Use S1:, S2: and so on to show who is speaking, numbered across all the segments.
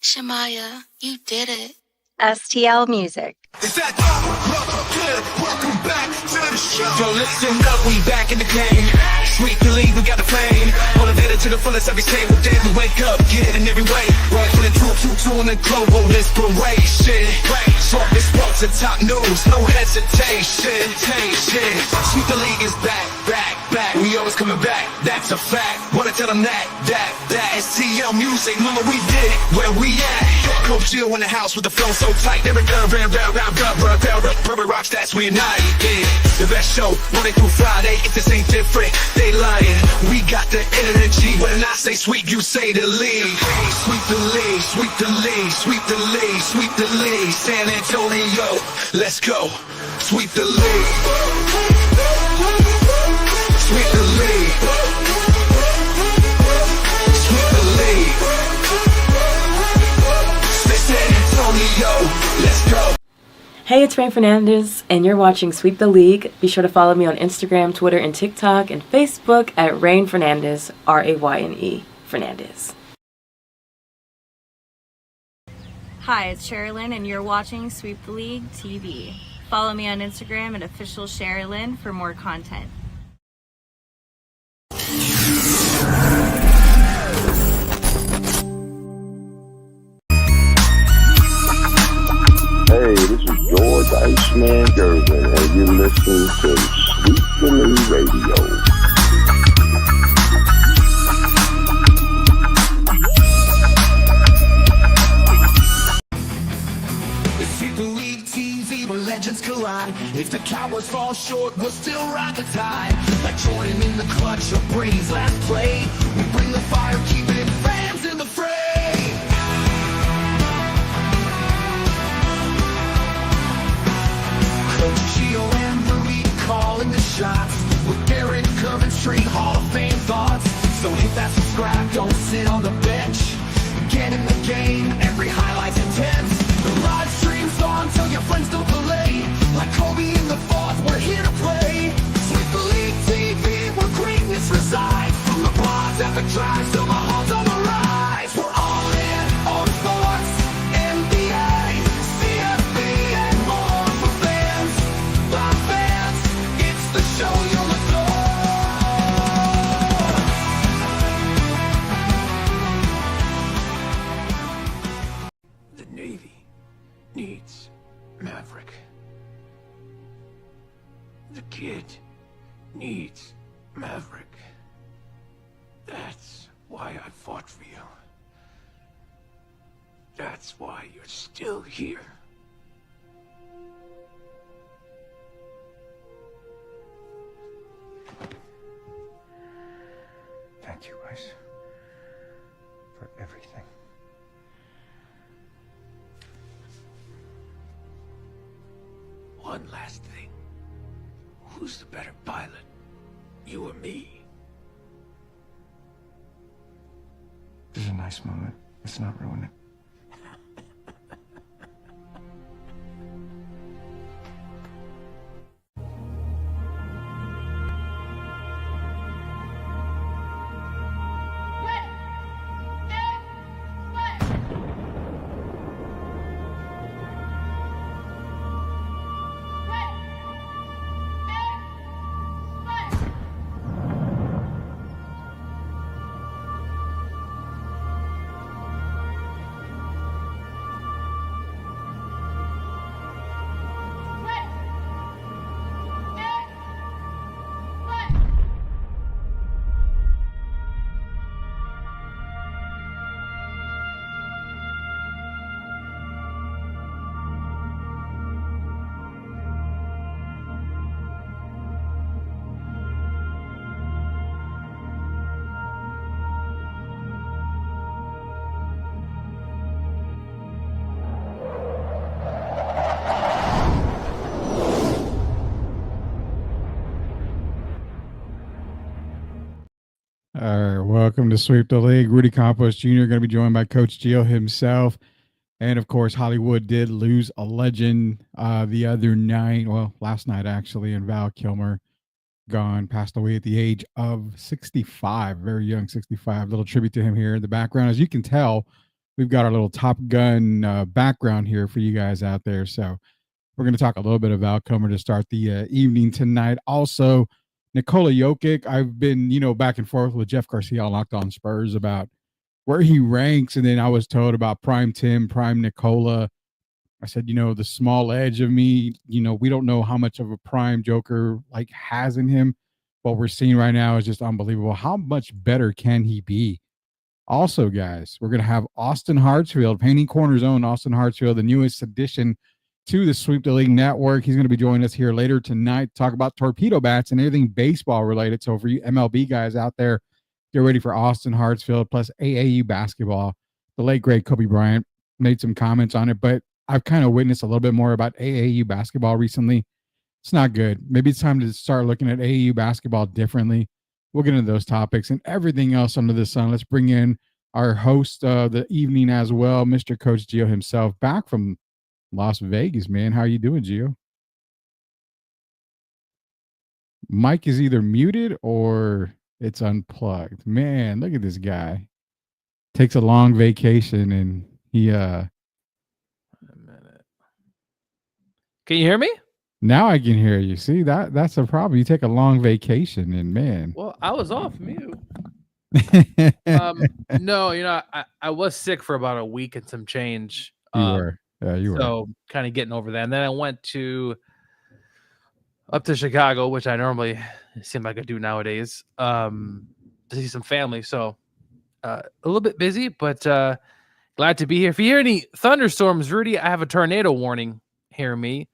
S1: Shamaya, you did it.
S2: STL Music.
S3: Welcome back to the show. Yo, listen up, we back in the game. Sweep the league, we got the flame. Motivated to the fullest every single day. We wake up, get in every way. Right from the 222 and the global inspiration. Talk this sports and top news, no hesitation. Sweep the league is back. We always coming back, that's a fact. Wanna tell them that STL Music, mama, we did it, where we at? Coach Jill in the house with the flow so tight. Every rocks, that's we unite. Yeah, the best show, Monday through Friday. If this ain't different, they lying. We got the energy. When I say sweep, you say the league. Sweep the league, sweep the league, sweep the league, sweep the league. San Antonio, let's go. Sweep the league. Sweep the league. Sweep the league. San Antonio, let's go.
S4: Hey, it's Rain Fernandez, and you're watching Sweep the League. Be sure to follow me on Instagram, Twitter, and TikTok, and Facebook at Rain Fernandez, Rayne Fernandez.
S5: Hi, it's Sherilyn, and you're watching Sweep the League TV. Follow me on Instagram at official Sherilyn for more content.
S6: Hey, this is George Iceman Gervin, and you're listening to Sweep the League Radio.
S3: Sweep the League TV where legends collide. If the Cowboys fall short, we'll still ride the tide. Like Jordan in the clutch or Brady's last play. We bring the fire, keeping fans in the fray. Coach Gio and Marie calling the shots. With Derek Coventry, Hall of Fame thoughts. So hit that subscribe, don't sit on the bench. Get in the game, every highlight's intense. The live stream's on, tell your friends don't delay. Like Kobe in the fourth, we're here to play. Sweep the League TV, where greatness resides. From the blogs, epic drives, till the halls on the rise. We're all in on sports, NBA, CFB, and more for fans. By fans, it's the show you'll adore. The Navy needs Maverick. The kid needs Maverick. That's why I fought for you. That's why you're still here.
S7: Thank you, guys, for everything.
S3: One last thing. Who's the better pilot? You or me?
S7: This is a nice moment. Let's not ruin it.
S8: All right, welcome to Sweep the League. Rudy Campos Jr. going to be joined by Coach Gio himself. And, of course, Hollywood did lose a legend the other night. Well, last night, actually, and Val Kilmer passed away at the age of 65. Very young, 65. Little tribute to him here in the background. As you can tell, we've got our little Top Gun background here for you guys out there. So we're going to talk a little bit about Comer to start the evening tonight. Also, Nikola Jokic. I've been, back and forth with Jeff Garcia on Locked On Spurs about where he ranks. And then I was told about Prime Tim, Prime Nikola. I said, the small edge of me, we don't know how much of a prime Joker has in him. What we're seeing right now is just unbelievable. How much better can he be? Also, guys, we're going to have Austin Hartsfield, Painting Corner's own Austin Hartsfield, the newest addition to the Sweep the League network. He's going to be joining us here later tonight to talk about torpedo bats and everything baseball related. So for you MLB guys out there, get ready for Austin Hartsfield plus AAU basketball. The late, great Kobe Bryant made some comments on it, but I've kind of witnessed a little bit more about AAU basketball recently. It's not good. Maybe it's time to start looking at AAU basketball differently. We'll get into those topics and everything else under the sun. Let's bring in our host of the evening as well, Mr. Coach Gio himself, back from Las Vegas, man. How you doing, Gio? Mike is either muted or it's unplugged. Man, look at this guy. Takes a long vacation and he
S9: Can you hear me?
S8: Now I can hear you. See, that's a problem. You take a long vacation and man.
S9: Well, I was off mute. No, I was sick for about a week and some change.
S8: You were. Yeah, you were.
S9: So kind of getting over that. And then I went up to Chicago, which I normally seem like I do nowadays, to see some family. So a little bit busy, but glad to be here. If you hear any thunderstorms, Rudy, I have a tornado warning. Hear me.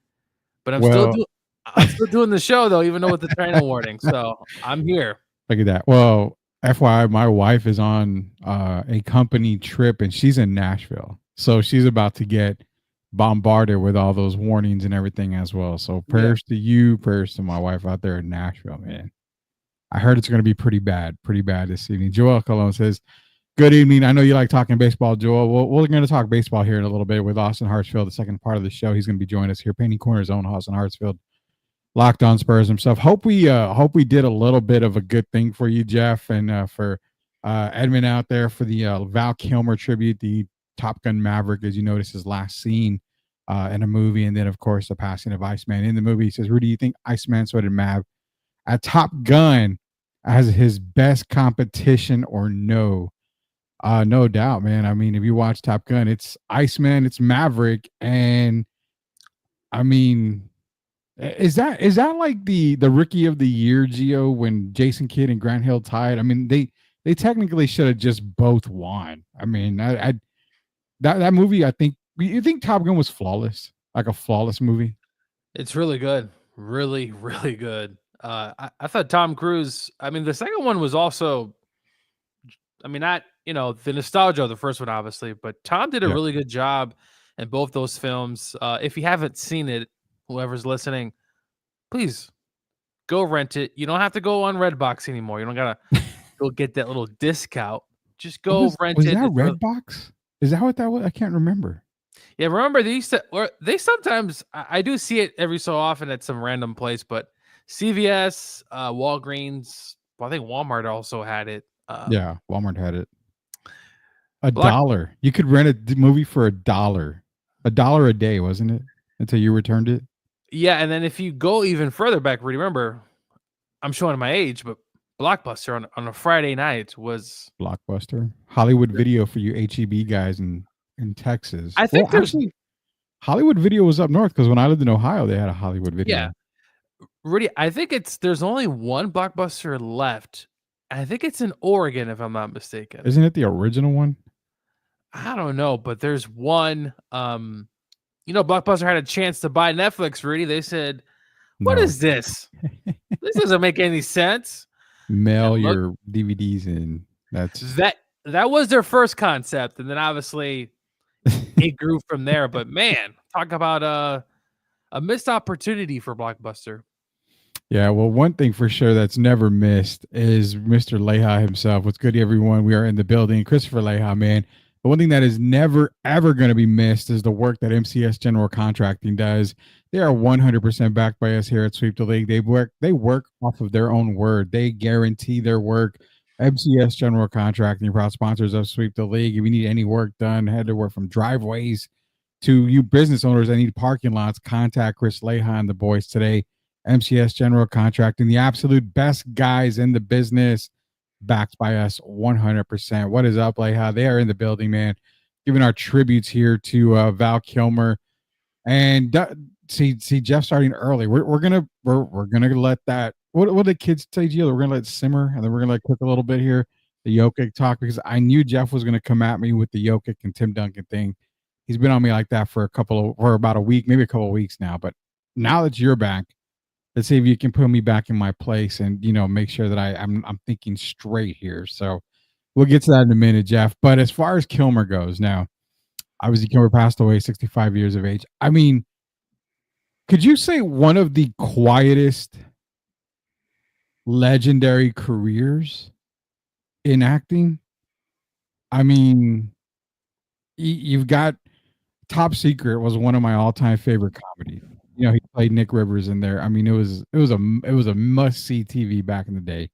S9: But I'm still doing the show, though, even though with the tornado warning. So I'm here.
S8: Look at that. Well, FYI, my wife is on a company trip, and she's in Nashville. So she's about to get bombarded with all those warnings and everything as well. So prayers to you, prayers to my wife out there in Nashville, man. I heard it's going to be pretty bad this evening. Joel Colon says, good evening. I know you like talking baseball, Joel. We're going to talk baseball here in a little bit with Austin Hartsfield, the second part of the show. He's going to be joining us here, Painting Corner's own Austin Hartsfield, Locked On Spurs himself. Hope we did a little bit of a good thing for you, Jeff, and for Edmund out there for the Val Kilmer tribute, the Top Gun Maverick, as you notice his last scene in a movie, and then of course the passing of Iceman in the movie. He says, Rudy, you think Iceman, so did Mav, at Top Gun as his best competition or no? No doubt, man. I mean, if you watch Top Gun, it's Iceman, it's Maverick, and I mean, is that like the rookie of the year, Gio, when Jason Kidd and Grant Hill tied? I mean, they technically should have just both won. I mean, that movie, I think, you think Top Gun was flawless, like a flawless movie? It's
S9: really good, really, really good. I thought Tom Cruise. I mean, the second one was also, I mean, not the nostalgia of the first one, obviously, but Tom did a really good job in both those films. If you haven't seen it, whoever's listening, please go rent it. You don't have to go on Redbox anymore. You don't gotta go get that little discount. Just go rent it.
S8: Was that Redbox? Is that what that was? I can't remember.
S9: Yeah, remember they sometimes I do see it every so often at some random place, but CVS, Walgreens, well, I think Walmart also had it.
S8: Yeah, Walmart had it. $1. You could rent a movie for $1. $1 a day, wasn't it? Until you returned it.
S9: Yeah, and then if you go even further back, remember, I'm showing my age, but Blockbuster on a Friday night was
S8: Blockbuster. Hollywood Video for you HEB guys in Texas.
S9: I think
S8: actually Hollywood Video was up north because when I lived in Ohio, they had a Hollywood Video.
S9: Yeah, Rudy, I think there's only one Blockbuster left. I think it's in Oregon, if I'm not mistaken.
S8: Isn't it the original one?
S9: I don't know, but there's one. Blockbuster had a chance to buy Netflix, Rudy. They said, "What is this? This doesn't make any sense."
S8: Mail your DVDs in.
S9: That was their first concept, and then obviously it grew from there. But man, talk about a missed opportunity for Blockbuster.
S8: Yeah, well, one thing for sure that's never missed is Mr. Leha himself. What's good, everyone? We are in the building. Christopher Leha, man. But one thing that is never, ever going to be missed is the work that MCS General Contracting does. They are 100% backed by us here at Sweep the League. They work off of their own word. They guarantee their work MCS General Contracting, proud sponsors of Sweep the League. If you need any work done, head to work from driveways to you business owners that need parking lots, contact Chris Leha and the boys today. MCS General Contracting, the absolute best guys in the business, backed by us 100%. What is up, Leha? They are in the building, man. Giving our tributes here to Val Kilmer. And see Jeff starting early. We're gonna let that. What the kids say, Gio? We're gonna let it simmer, and then we're gonna let it cook a little bit here. The Jokic talk, because I knew Jeff was gonna come at me with the Jokic and Tim Duncan thing. He's been on me like that for about a week, maybe a couple of weeks now. But now that you're back, let's see if you can put me back in my place and make sure that I'm thinking straight here. So we'll get to that in a minute, Jeff. But as far as Kilmer goes, now obviously Kilmer passed away, 65 years of age. I mean, could you say one of the quietest, legendary careers in acting? I mean, you've got Top Secret was one of my all-time favorite comedies. He played Nick Rivers in there. I mean, it was a must-see TV back in the day.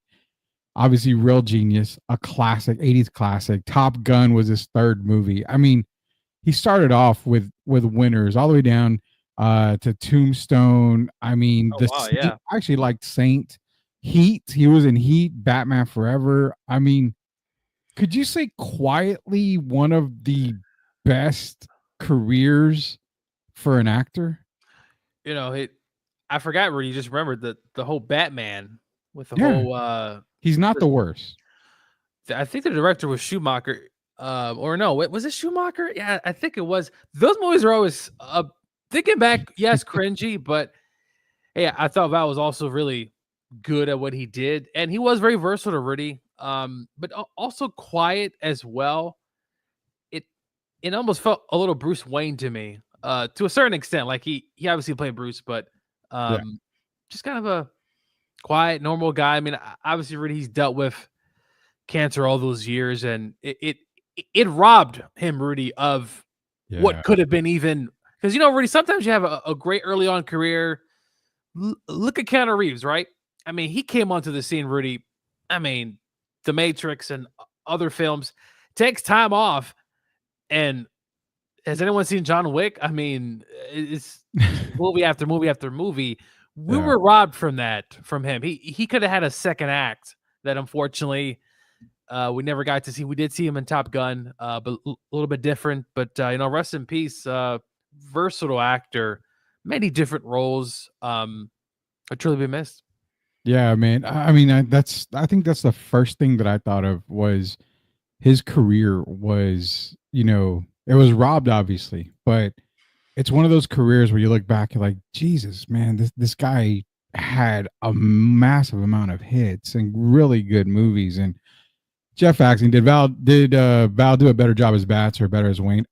S8: Obviously, Real Genius, a classic, 80s classic. Top Gun was his third movie. I mean, he started off with winners all the way down to Tombstone. I mean, I actually liked Saint. Heat. He was in Heat, Batman Forever. I mean, could you say quietly one of the best careers for an actor?
S9: I forgot where you just remembered the whole Batman with the whole.
S8: He's not the worst.
S9: I think the director was Schumacher, or no, was it Schumacher? Yeah, I think it was. Those movies are always thinking back. Yes, cringy, but yeah, I thought Val was also really good at what he did, and he was very versatile, really. But also quiet as well. It almost felt a little Bruce Wayne to me, to a certain extent. Like he obviously played Bruce, but just kind of a quiet, normal guy. I mean, obviously, really, he's dealt with cancer all those years, and it robbed him, Rudy, of what could have been even. Because Rudy, sometimes you have a great early on career. Look at Keanu Reeves, right? I mean, he came onto the scene, Rudy. I mean, The Matrix and other films, takes time off. And has anyone seen John Wick? I mean, it's movie after movie after movie. We were robbed from him. He could have had a second act that unfortunately we never got to see. We did see him in Top Gun, but a little bit different. But rest in peace. Versatile actor, many different roles. A truly be missed.
S8: Yeah, man. I mean, I think that's the first thing that I thought of was his career was, it was robbed, obviously, but it's one of those careers where you look back and like, Jesus, man, this guy had a massive amount of hits and really good movies. And Jeff asking, did Val do a better job as Bats or better as Wayne?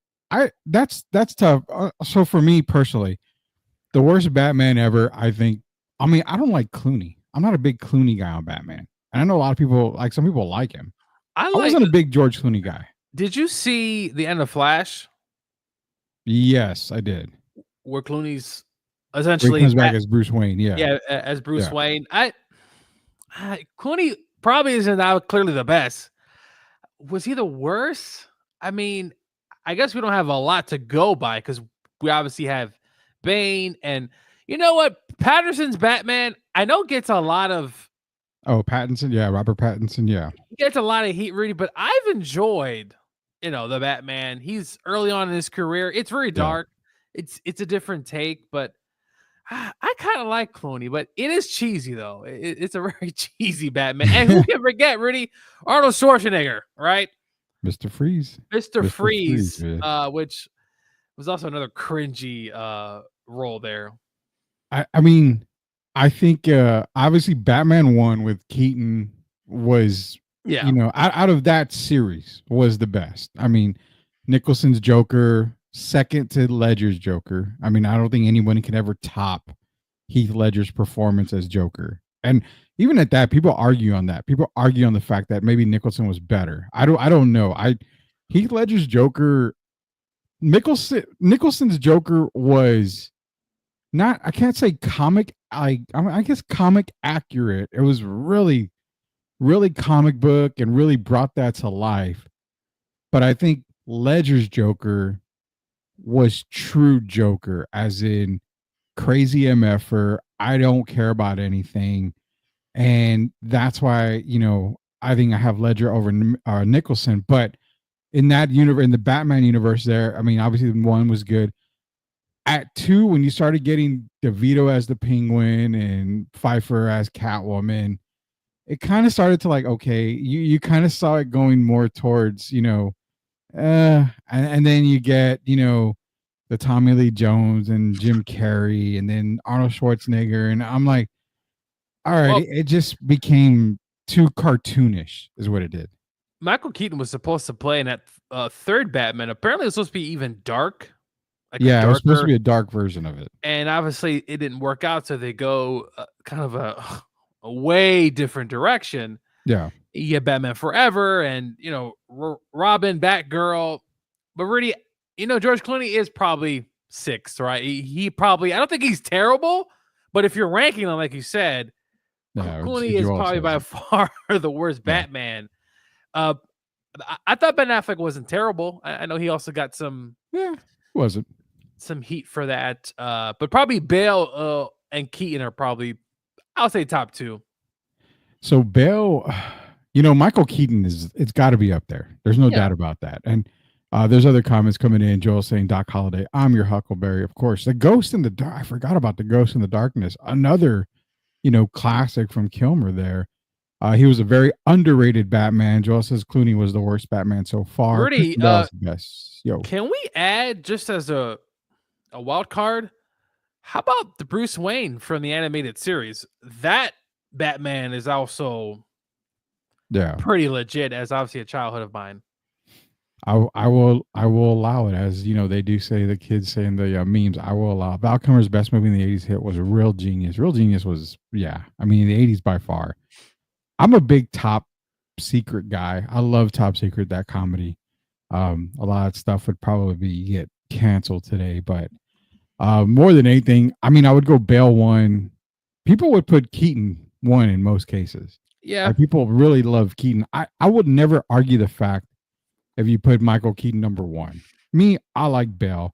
S8: That's tough. So for me personally, the worst Batman ever, I think. I mean, I don't like Clooney. I'm not a big Clooney guy on Batman, and I know a lot of people some people like him. I wasn't a big George Clooney guy.
S9: Did you see the end of Flash?
S8: Yes, I did.
S9: Where Clooney's essentially
S8: comes back as Bruce Wayne. Yeah,
S9: as Bruce Wayne. Clooney probably isn't now clearly the best. Was he the worst? I mean, I guess we don't have a lot to go by because we obviously have Bane, and you know what? Patterson's Batman, I know gets a lot of.
S8: Oh, Pattinson, yeah, Robert Pattinson, yeah.
S9: He gets a lot of heat, Rudy, but I've enjoyed, the Batman. He's early on in his career. It's very dark. Yeah. It's a different take, but I kind of like Clooney, but it is cheesy though. It's a very cheesy Batman. And who can forget, Rudy? Arnold Schwarzenegger, right?
S8: Mr. Freeze.
S9: Mr. Freeze, which was also another cringy role there.
S8: I mean, I think obviously Batman 1 with Keaton was, out of that series was the best. I mean, Nicholson's Joker, second to Ledger's Joker. I mean, I don't think anyone can ever top Heath Ledger's performance as Joker. And even at that, people argue on that. People argue on the fact that maybe Nicholson was better. I don't know. Heath Ledger's Joker, Nicholson's Joker was not, I can't say comic, I guess comic accurate. It was really really comic book and really brought that to life. But I think Ledger's Joker was true Joker, as in crazy MFer. I don't care about anything. And that's why, I think I have Ledger over Nicholson. But in that universe, in the Batman universe there, I mean, obviously one was good. At 2, when you started getting DeVito as the Penguin and Pfeiffer as Catwoman, it kind of started to like, okay, you kind of saw it going more towards, and then you get, the Tommy Lee Jones and Jim Carrey and then Arnold Schwarzenegger. And I'm like, all right,
S9: Well,
S8: it just became too cartoonish is what it did.
S9: Michael Keaton was supposed to play in that third Batman. Apparently, it was supposed to be even dark. Like
S8: Yeah, it was supposed to be a dark version of it.
S9: And obviously, it didn't work out. So they go kind of a way different direction.
S8: Yeah.
S9: You get Batman Forever and, Robin, Batgirl. But really, George Clooney is probably 6th, right? He probably, I don't think he's terrible. But if you're ranking them, like you said, Clooney is probably by far the worst Batman. I thought Ben Affleck wasn't terrible. I know he also got some heat for that. But probably Bale and Keaton are probably, I'll say, top 2.
S8: So Bale, Michael Keaton it's got to be up there. There's no doubt about that. And there's other comments coming in. Joel saying, Doc Holliday, I'm your Huckleberry, of course. The Ghost in the Dark. I forgot about the Ghost in the Darkness. Another, classic from Kilmer there. He was a very underrated Batman. Joel says Clooney was the worst Batman so far.
S9: Rudy,
S8: Yes.
S9: Can we add, just as a wild card, how about the Bruce Wayne from the animated series? That Batman is also pretty legit, as obviously a childhood of mine.
S8: I will allow it, as they do say, the kids say in the memes. I will allow Val Kilmer's best movie in the 80s hit was Real Genius. Real Genius was the 80s by far. I'm a big Top Secret guy. I love Top Secret, that comedy. A lot of stuff would probably get canceled today, but more than anything, I would go Bale 1. People would put Keaton 1 in most cases.
S9: Yeah.
S8: People really love Keaton. I would never argue the fact if you put Michael Keaton number 1. Me, I like Bale.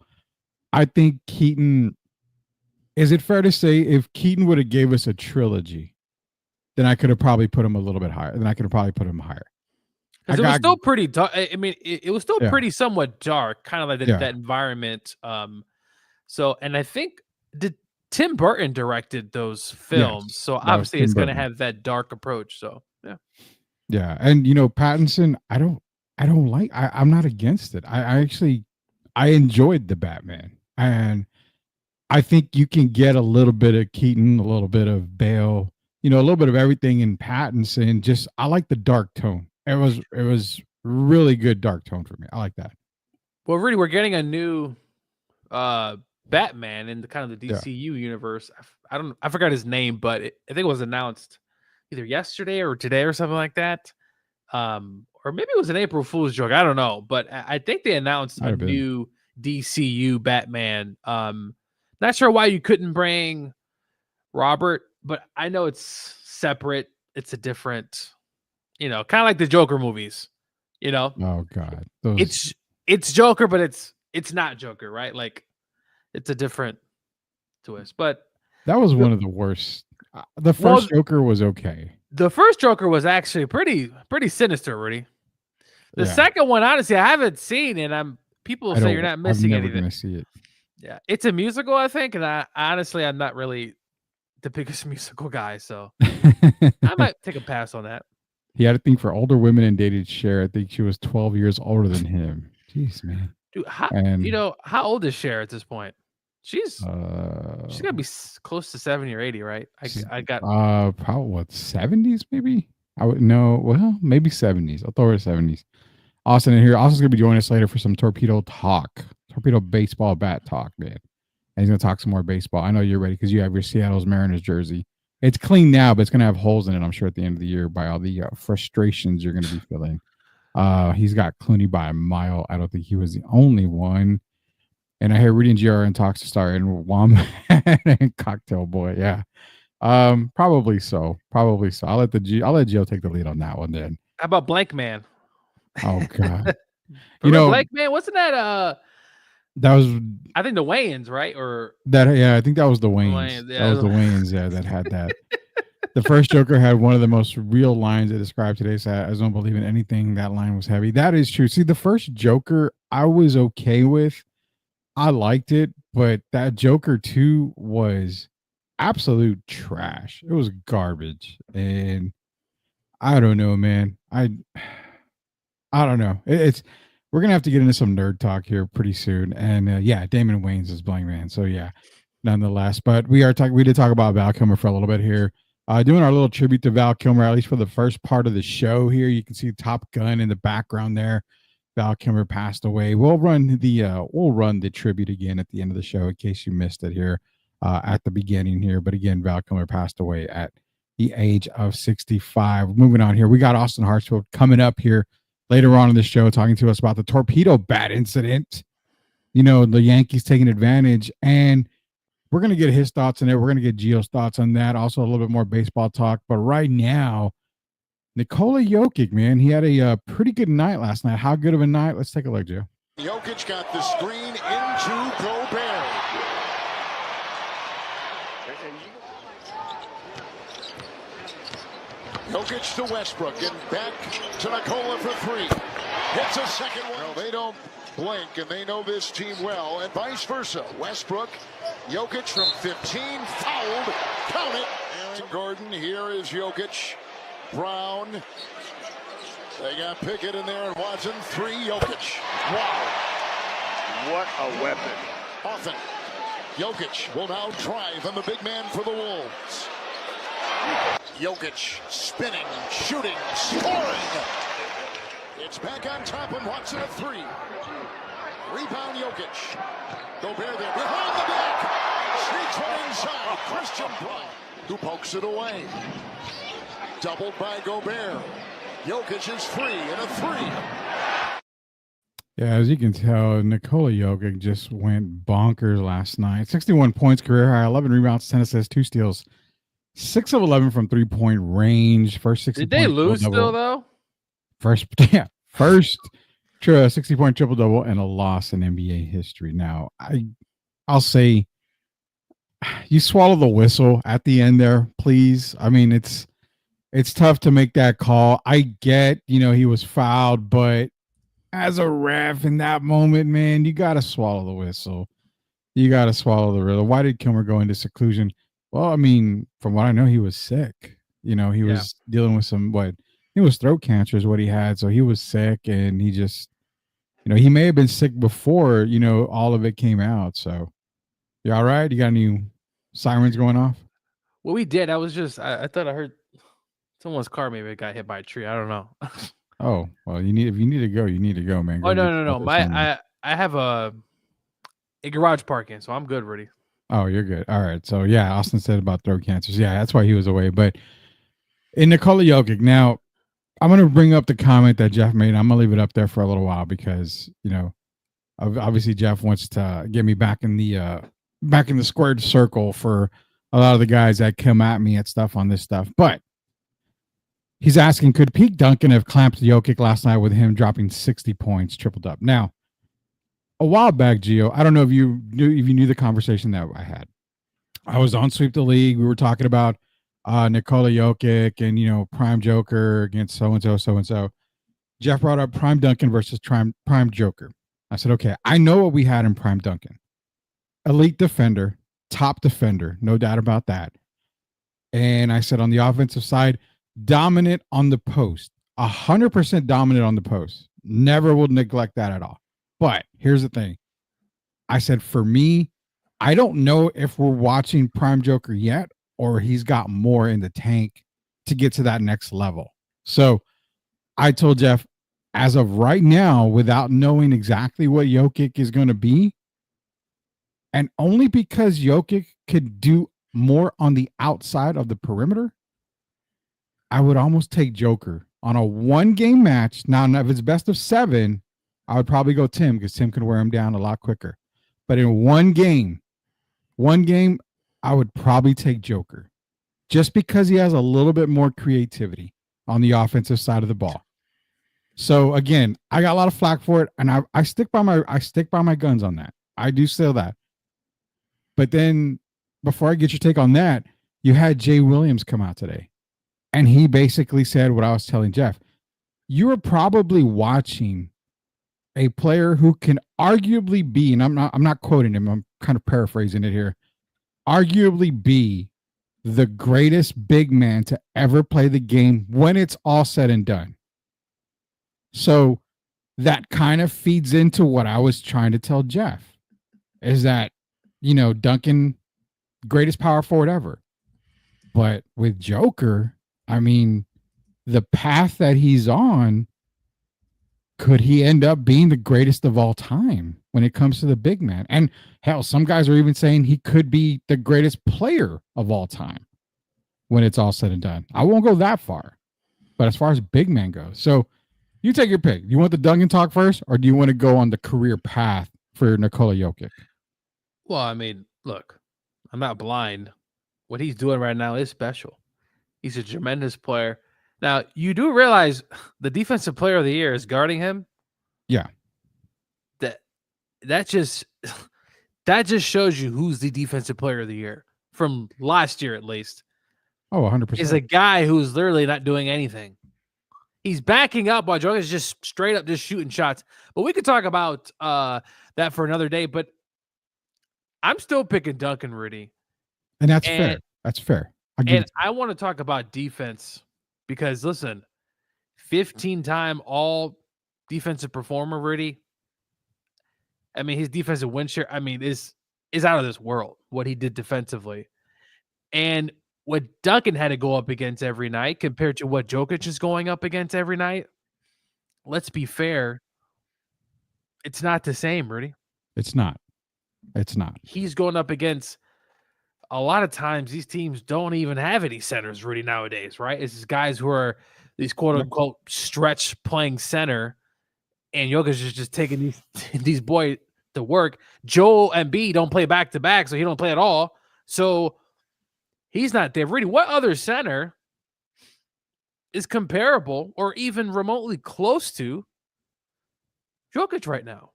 S8: I think Keaton, is it fair to say if Keaton would have gave us a trilogy, then I could have probably put him a little bit higher. Then I could have probably put him higher.
S9: Because it was still pretty dark. I mean, it was still pretty somewhat dark, kind of like that environment. So, and I think Tim Burton directed those films, so obviously it's going to have that dark approach. So,
S8: yeah, and Pattinson, I'm not against it. I enjoyed the Batman, and I think you can get a little bit of Keaton, a little bit of Bale, a little bit of everything in Pattinson. I like the dark tone. It was really good dark tone for me. I like that.
S9: Well, really, we're getting a new Batman in the kind of the DCU universe. I forgot his name, but I think it was announced either yesterday or today or something like that. Or maybe it was an April Fool's joke. I don't know, but I think they announced a new DCU Batman. Not sure why you couldn't bring Robert, but I know it's separate. It's a different, kind of like the Joker movies,
S8: Oh God,
S9: it's Joker, but it's not Joker, right? Like it's a different twist. But
S8: that was one of the worst. The first Joker was okay.
S9: The first Joker was actually pretty sinister, Rudy. The second one, honestly, I haven't seen, and people say you're not missing anything.
S8: I'm never gonna see it.
S9: Yeah, it's a musical, I think, and I'm not really the biggest musical guy, so I might take a pass on that.
S8: He had a thing for older women and dated Cher. I think she was 12 years older than him. Jeez, man.
S9: Dude, how old is Cher at this point? She's gotta be close to 70 or 80, right? I got
S8: probably what, 70s maybe. I would know. Well, maybe 70s. I'll throw her 70s. Austin in here. Austin's gonna be joining us later for some Torpedo talk, Torpedo baseball bat talk, man. And he's gonna talk some more baseball. I know you're ready because you have your Seattle's Mariners jersey. It's clean now, but it's gonna have holes in it, I'm sure, at the end of the year by all the frustrations you're gonna be feeling. He's got Clooney by a mile. I don't think he was the only one. And I hear Rudy and GRN talks to star and Wombat and Cocktail Boy. Yeah. Probably so. Probably so. I'll let Gio take the lead on that one then.
S9: How about Blank Man?
S8: Oh God.
S9: Blank Man, wasn't that
S8: that was
S9: I think the Wayans, right? Or
S8: that I think that was the Wayans.
S9: Wayans, yeah.
S8: That was the Wayans, that had that. The first Joker had one of the most real lines I described today. So I don't believe in anything. That line was heavy. That is true. See, the first Joker I was okay with. I liked it, but that Joker 2 was absolute trash. It was garbage. And I don't know, man. I don't know. We're gonna have to get into some nerd talk here pretty soon. And yeah, Damon Wayans is Blank Man. So yeah, nonetheless. But we did talk about Val Kilmer for a little bit here. Doing our little tribute to Val Kilmer, at least for the first part of the show here. You can see Top Gun in the background there. Val Kilmer passed away. We'll run the tribute again at the end of the show in case you missed it here at the beginning here. But again, Val Kilmer passed away at the age of 65. Moving on here, we got Austin Hartsfield coming up here later on in the show, talking to us about the torpedo bat incident. The Yankees taking advantage, and we're going to get his thoughts on it. We're going to get Gio's thoughts on that. Also, a little bit more baseball talk. But right now, Nikola Jokic, man, he had a pretty good night last night. How good of a night? Let's take a look, Joe.
S10: Jokic got the screen into Gobert. Jokic to Westbrook and back to Nikola for three. Hits a second one. Well, they don't blink, and they know this team well, and vice versa. Westbrook, Jokic from 15, fouled. Count it. Aaron Gordon, here is Jokic. Brown. They got Pickett in there and Watson. Three, Jokic. Wow.
S6: What a weapon.
S10: Often. Jokic will now drive on the big man for the Wolves. Jokic spinning, shooting, scoring. It's back on top and Watson a three. Rebound Jokic. Gobert there behind the back. Sneaks one inside. Christian Brown, who pokes it away. Doubled by Gobert. Jokic is free and a three.
S8: Yeah, as you can tell, Nikola Jokic just went bonkers last night. 61 points, career high, 11 rebounds, 10 assists, 2 steals, 6 of 11 from 3-point range. First 60.
S9: Did they lose still though?
S8: First 60-point triple double and a loss in NBA history. Now, I'll say, you swallow the whistle at the end there, please. I mean, it's tough to make that call. I get, he was fouled, but as a ref in that moment, man, you got to swallow the whistle. You got to swallow the riddle. Why did Kilmer go into seclusion? Well, I mean, from what I know, he was sick. He was dealing with it was throat cancer is what he had. So he was sick, and he just, he may have been sick before, all of it came out. So you all right? You got any sirens going off?
S9: Well, we did. I was just, I thought I heard someone's car maybe got hit by a tree. I don't know.
S8: Oh, well, if you need to go, you need to go, man.
S9: Oh, no. I have a garage parking, so I'm good, Rudy.
S8: Oh, you're good. All right. So yeah, Austin said about throat cancers. Yeah, that's why he was away. But in Nikola Jokic, now I'm going to bring up the comment that Jeff made. I'm going to leave it up there for a little while because, obviously Jeff wants to get me back in the squared circle for a lot of the guys that come at me at stuff on this stuff. But he's asking, could Pete Duncan have clamped Jokic last night with him dropping 60 points, tripled up? Now, a while back, Gio, I don't know if you knew the conversation that I had. I was on Sweep the League. We were talking about Nikola Jokic and, Prime Joker against so-and-so, so-and-so. Jeff brought up Prime Duncan versus Prime Joker. I said, okay, I know what we had in Prime Duncan. Elite defender, top defender, no doubt about that. And I said on the offensive side, dominant on the post, 100% dominant on the post. Never will neglect that at all. But here's the thing. I said, for me, I don't know if we're watching Prime Joker yet or he's got more in the tank to get to that next level. So I told Jeff, as of right now, without knowing exactly what Jokic is going to be, and only because Jokic could do more on the outside of the perimeter, I would almost take Joker on a 1-game match. Now, if it's best of 7, I would probably go Tim because Tim can wear him down a lot quicker. But in one game, I would probably take Joker. just because he has a little bit more creativity on the offensive side of the ball. So again, I got a lot of flack for it, and I stick by my guns on that. I do still that. But then before I get your take on that, you had Jay Williams come out today, and he basically said what I was telling Jeff. You were probably watching a player who can arguably be, and I'm not quoting him, I'm kind of paraphrasing it here, arguably be the greatest big man to ever play the game when it's all said and done. So that kind of feeds into what I was trying to tell Jeff, is that, Duncan, greatest power forward ever. But with Joker, I mean, the path that he's on, could he end up being the greatest of all time when it comes to the big man? And hell, some guys are even saying he could be the greatest player of all time when it's all said and done. I won't go that far, but as far as big man goes. So you take your pick. Do you want the Duncan talk first, or do you want to go on the career path for Nikola Jokic?
S9: Well, I mean, look, I'm not blind. What he's doing right now is special. He's a tremendous player. Now, you do realize the defensive player of the year is guarding him.
S8: Yeah.
S9: That just shows you who's the defensive player of the year from last year, at least.
S8: Oh, 100%.
S9: Is a guy who's literally not doing anything. He's backing up while Jokic is just straight up just shooting shots. But we could talk about that for another day. But I'm still picking Duncan, Rudy.
S8: And that's fair. That's fair.
S9: I want to talk about defense because, listen, 15-time all defensive performer, Rudy. I mean, his defensive win share, is out of this world, what he did defensively. And what Duncan had to go up against every night compared to what Jokic is going up against every night, let's be fair, it's not the same, Rudy.
S8: It's not.
S9: He's going up against, a lot of times these teams don't even have any centers, Rudy, nowadays, right? It's these guys who are these quote-unquote stretch playing center, and Jokic is just taking these boys to work. Joel and B don't play back-to-back, so he don't play at all. So he's not there. Rudy, what other center is comparable or even remotely close to Jokic right now?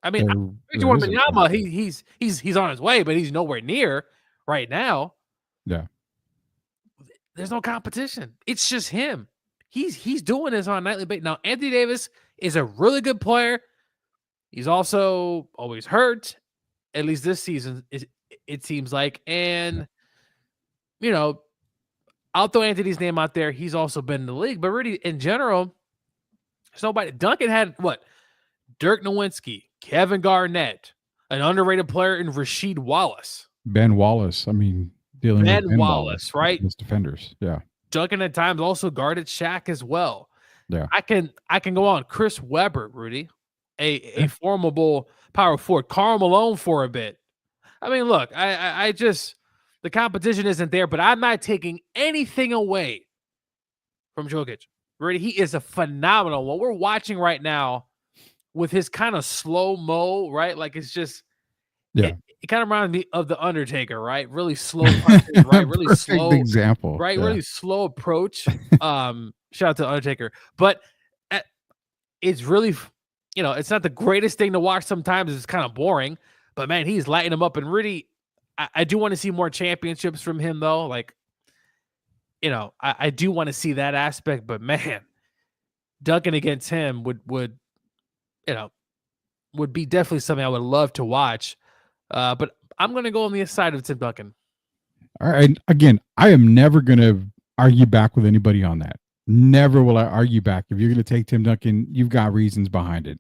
S9: I mean, Victor Wembanyama, he's on his way, but he's nowhere near right now.
S8: Yeah.
S9: There's no competition. It's just him. He's doing this on a nightly basis. Now, Anthony Davis is a really good player. He's also always hurt, at least this season, it seems like. And, I'll throw Anthony's name out there. He's also been in the league. But really, in general, there's nobody. Duncan had what? Dirk Nowitzki, Kevin Garnett, an underrated player in Rasheed Wallace.
S8: Ben Wallace. Dealing with Ben
S9: Wallace, right?
S8: His defenders. Yeah.
S9: Duncan at times also guarded Shaq as well.
S8: Yeah.
S9: I can go on. Chris Webber, Rudy, a formidable power forward. Karl Malone for a bit. Look, I just, the competition isn't there, but I'm not taking anything away from Jokic. Rudy, he is a phenomenal. What we're watching right now with his kind of slow-mo, right? Like, it's just,
S8: yeah.
S9: It kind of reminds me of The Undertaker, right? Really slow punches, right? Really slow
S8: example.
S9: Right?
S8: Yeah.
S9: Really slow approach. Shout out to The Undertaker. But it's really, it's not the greatest thing to watch sometimes. It's kind of boring. But, man, he's lighting him up. And really, I do want to see more championships from him, though. Like, I do want to see that aspect. But, man, Duncan against him would be definitely something I would love to watch. But I'm going to go on the side of Tim Duncan.
S8: All right. Again, I am never going to argue back with anybody on that. Never will I argue back. If you're going to take Tim Duncan, you've got reasons behind it.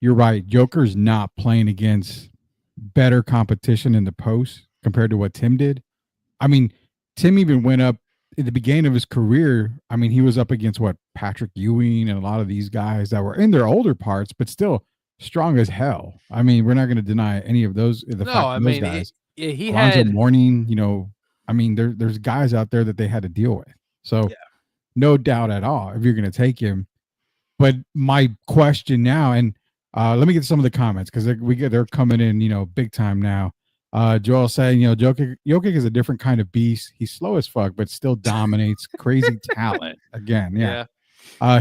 S8: You're right. Joker's not playing against better competition in the post compared to what Tim did. Tim even went up at the beginning of his career. He was up against Patrick Ewing and a lot of these guys that were in their older parts, but still strong as hell. We're not going to deny any of those. Those guys.
S9: He
S8: Alonzo
S9: had
S8: Mourning. There's guys out there that they had to deal with. So no doubt at all if you're going to take him. But my question now, and let me get some of the comments because they're coming in, big time now. Joel saying, Jokic is a different kind of beast. He's slow as fuck, but still dominates. Crazy talent. Again, yeah.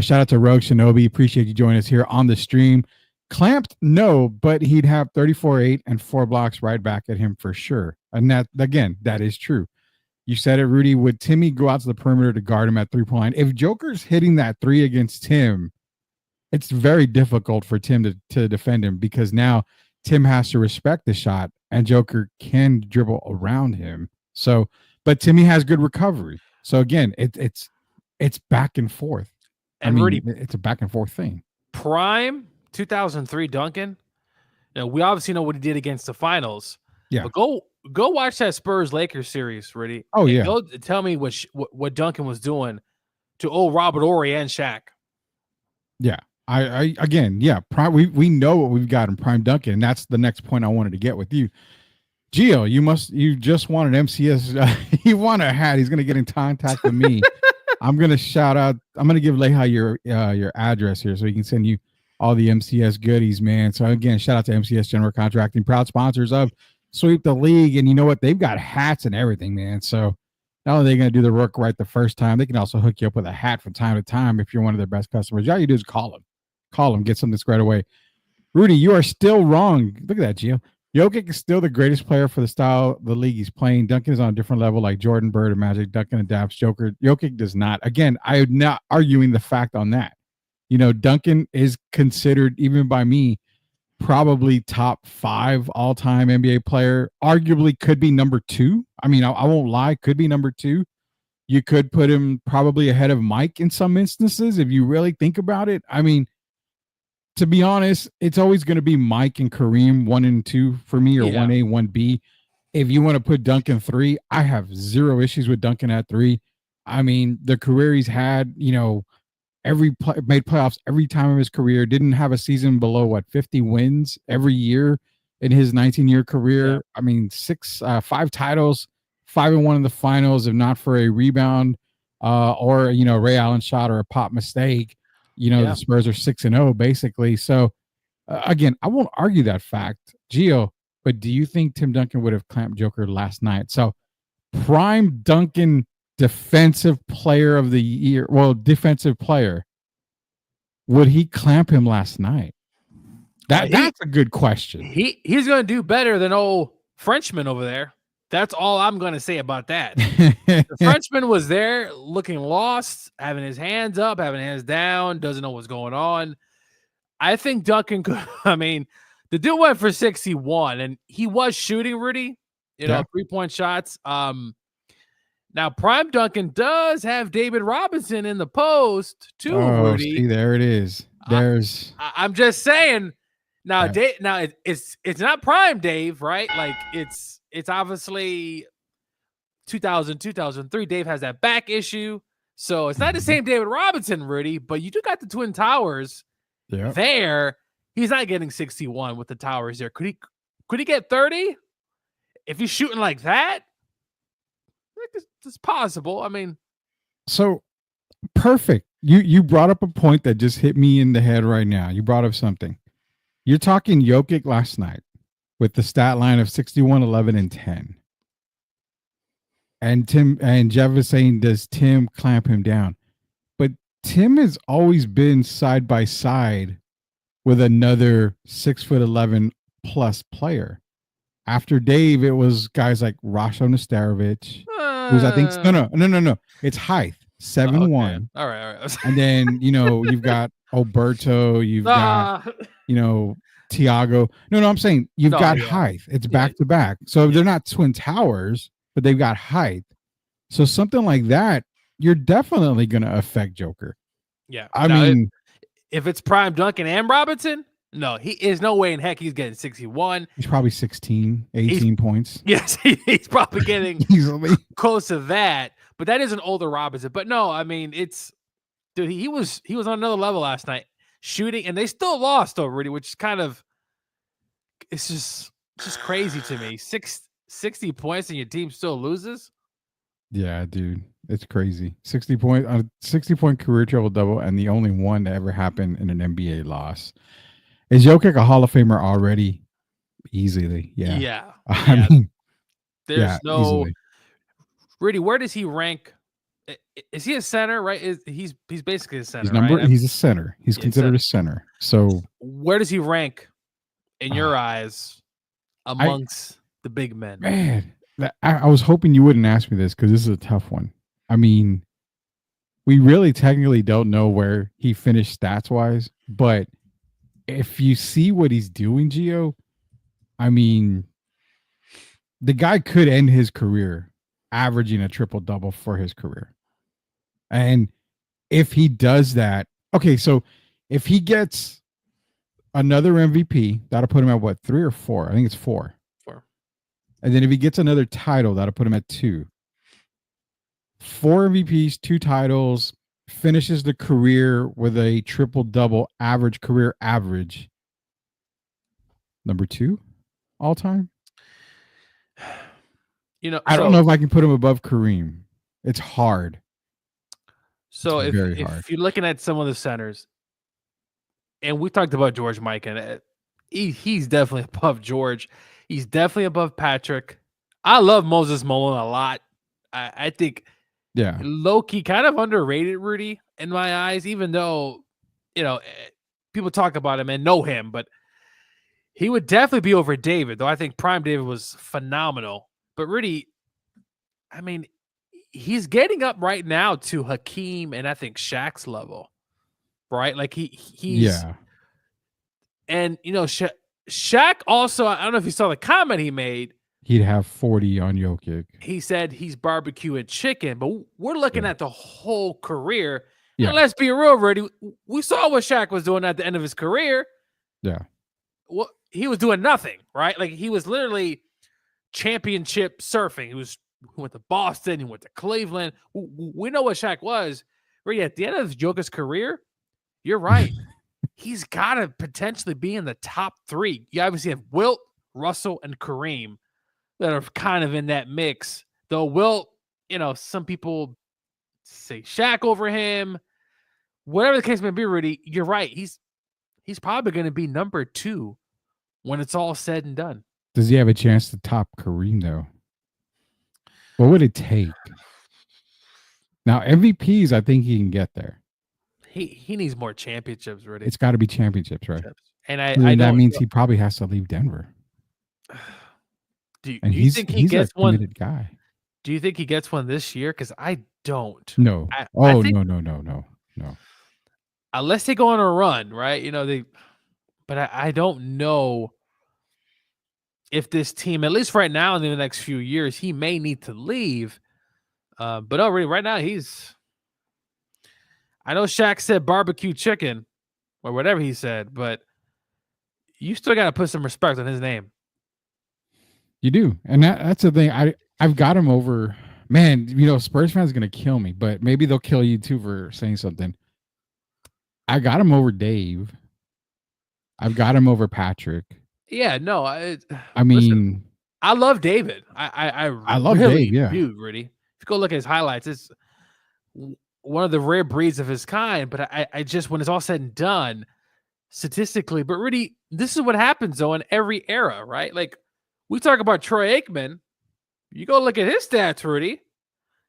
S8: Shout out to Rogue Shinobi. Appreciate you joining us here on the stream. Clamped, no, but he'd have 34-8 and 4 blocks right back at him for sure. And that, again, that is true. You said it, Rudy. Would Timmy go out to the perimeter to guard him at 3-point line? If Joker's hitting that 3 against Tim, it's very difficult for Tim to defend him, because now Tim has to respect the shot and Joker can dribble around him. So, but Timmy has good recovery. So again, it's back and forth.
S9: And Rudy,
S8: it's a back and forth thing.
S9: Prime 2003 Duncan. We obviously know what he did against the finals.
S8: Yeah.
S9: But go watch that Spurs Lakers series, Rudy.
S8: Oh, yeah.
S9: Go tell me what Duncan was doing to old Robert Horry and Shaq.
S8: Yeah. I again, yeah. Prime. We know what we've got in Prime Duncan, and that's the next point I wanted to get with you. Gio, you just wanted MCS. He won a hat. He's gonna get in contact with me. I'm gonna shout out. I'm gonna give Leha your address here so he can send you all the MCS goodies, man. So again, shout out to MCS General Contracting, proud sponsors of Sweep the League, and you know what? They've got hats and everything, man. So not only are they going to do the work right the first time, they can also hook you up with a hat from time to time if you're one of their best customers. All you do is call them, get something squared away. Rudy, you are still wrong. Look at that, Gio. Jokic is still the greatest player for the style of the league he's playing. Duncan is on a different level, like Jordan, Bird, and Magic. Duncan adapts. Jokic does not. Again, I am not arguing the fact on that. Duncan is considered, even by me, probably top 5 all-time NBA player. Arguably could be number 2. I mean, I won't lie, could be number 2. You could put him probably ahead of Mike in some instances if you really think about it. I mean, to be honest, it's always going to be Mike and Kareem 1 and 2 for me, or 1A, 1B. If you want to put Duncan 3, I have 0 issues with Duncan at 3. I mean, the career he's had, made playoffs every time of his career, didn't have a season below 50 wins every year in his 19-year career. Yeah. I mean, 5 titles, 5-1 in the finals, if not for a rebound or Ray Allen shot or a pop mistake. The Spurs are 6-0 basically. So again, I won't argue that fact, Gio. But do you think Tim Duncan would have clamped Joker last night? So prime Duncan, defensive player of the year, defensive player, would he clamp him last night? That's a good question.
S9: He's going to do better than old Frenchman over there. That's all I'm going to say about that. The Frenchman was there looking lost, having his hands up, having his hands down, doesn't know what's going on. I think Duncan could, the dude went for 61, and he was shooting, Rudy, 3-point shots. Now, Prime Duncan does have David Robinson in the post too, Rudy.
S8: See, there it is.
S9: I'm just saying. Now, it's not Prime Dave, right? Like it's obviously 2003. Dave has that back issue, so it's not the same David Robinson, Rudy. But you do got the Twin Towers there. He's not getting 61 with the Towers there. Could he get 30 if he's shooting like that? It's possible.
S8: So perfect. You brought up a point that just hit me in the head right now. You brought up something. You're talking Jokic last night with the stat line of 61, 11, and 10. And Jeff is saying, does Tim clamp him down? But Tim has always been side by side with another 6'11" plus player. After Dave, it was guys like Rasho Nesterovic, who's I think no. It's height 7'1".
S9: All right.
S8: And then you've got Alberto, you've got Tiago. No, I'm saying you've got height. It's back to back. So they're not Twin Towers, but they've got height. So something like that, you're definitely going to affect Joker.
S9: Yeah.
S8: I mean,
S9: if it's Prime Duncan and Robinson, no, he is no way in heck he's getting 61.
S8: He's probably 16, 18 points.
S9: Yes, he's probably getting
S8: easily
S9: close to that. But that is an older Robinson. But no, dude, he was on another level last night shooting, and they still lost though, Rudy, which is kind of, it's just crazy to me. 60 points and your team still loses.
S8: Yeah, dude, it's crazy. 60 point career triple double, and the only one to ever happen in an NBA loss. Is Jokic a Hall of Famer already? easily. Yeah.
S9: Yeah.
S8: I
S9: Yeah.
S8: mean,
S9: There's no
S8: easily.
S9: Rudy, where does he rank? Is he a center, right? He's basically a center, right?
S8: He's a center. He's
S9: Yeah,
S8: considered a center. So
S9: where does he rank in your eyes
S8: I
S9: amongst the big men?
S8: man, I was hoping you wouldn't ask me this because this is a tough one. I mean, we really technically don't know where he finished stats wise, but if you see what he's doing, Gio, I mean, the guy could end his career averaging a triple double for his career. And if he does that, okay, so if he gets another MVP, that'll put him at what, 3 or 4? I think it's 4.
S9: 4.
S8: And then if he gets another title, that'll put him at 2. 4 MVPs, 2 titles, finishes the career with a triple double average career average. Number 2 all time. I don't know if I can put him above Kareem. It's hard.
S9: So if you're looking at some of the centers, and we talked about George Mike, and he's definitely above George. He's definitely above Patrick. I love Moses Malone a lot. I think low-key kind of underrated, Rudy, in my eyes, even though, people talk about him and know him, but he would definitely be over David, though I think Prime David was phenomenal. But Rudy, I mean, he's getting up right now to Hakeem and I think Shaq's level, right? Like he's and Shaq also, I don't know if you saw the comment he made.
S8: He'd have 40 on Jokic.
S9: He said he's barbecue and chicken, but we're looking at the whole career. Yeah. And let's be real, Rudy. We saw what Shaq was doing at the end of his career.
S8: Yeah.
S9: Well, he was doing nothing, right? Like he was literally championship surfing. He went to Boston. He went to Cleveland. We know what Shaq was. Really, at the end of Jokic's career, you're right. He's got to potentially be in the top 3. You obviously have Wilt, Russell, and Kareem that are kind of in that mix. Though Wilt, some people say Shaq over him. Whatever the case may be, Rudy, you're right. He's probably going to be number 2 when it's all said and done.
S8: Does he have a chance to top Kareem, though? What would it take? Now, MVPs, I think he can get there.
S9: He needs more championships, Rudy.
S8: It's got to be championships, right?
S9: And
S8: that means he probably has to leave Denver.
S9: Do you think he gets
S8: a committed guy?
S9: Do you think he gets one this year? Because I don't.
S8: No. I think, no.
S9: Unless they go on a run, right? But I don't know if this team, at least right now in the next few years, he may need to leave. But already right now I know Shaq said barbecue chicken or whatever he said, but you still got to put some respect on his name.
S8: You do. And that's the thing. I've got him over, man, Spurs fans are going to kill me, but maybe they'll kill you too for saying something. I got him over Dave. I've got him over Patrick.
S9: Yeah, no.
S8: I mean,
S9: I love David. I
S8: love
S9: really
S8: Dave, yeah.
S9: do, Rudy. If you go look at his highlights, it's one of the rare breeds of his kind. But I just, when it's all said and done, statistically, but Rudy, this is what happens though in every era, right? Like we talk about Troy Aikman. You go look at his stats, Rudy.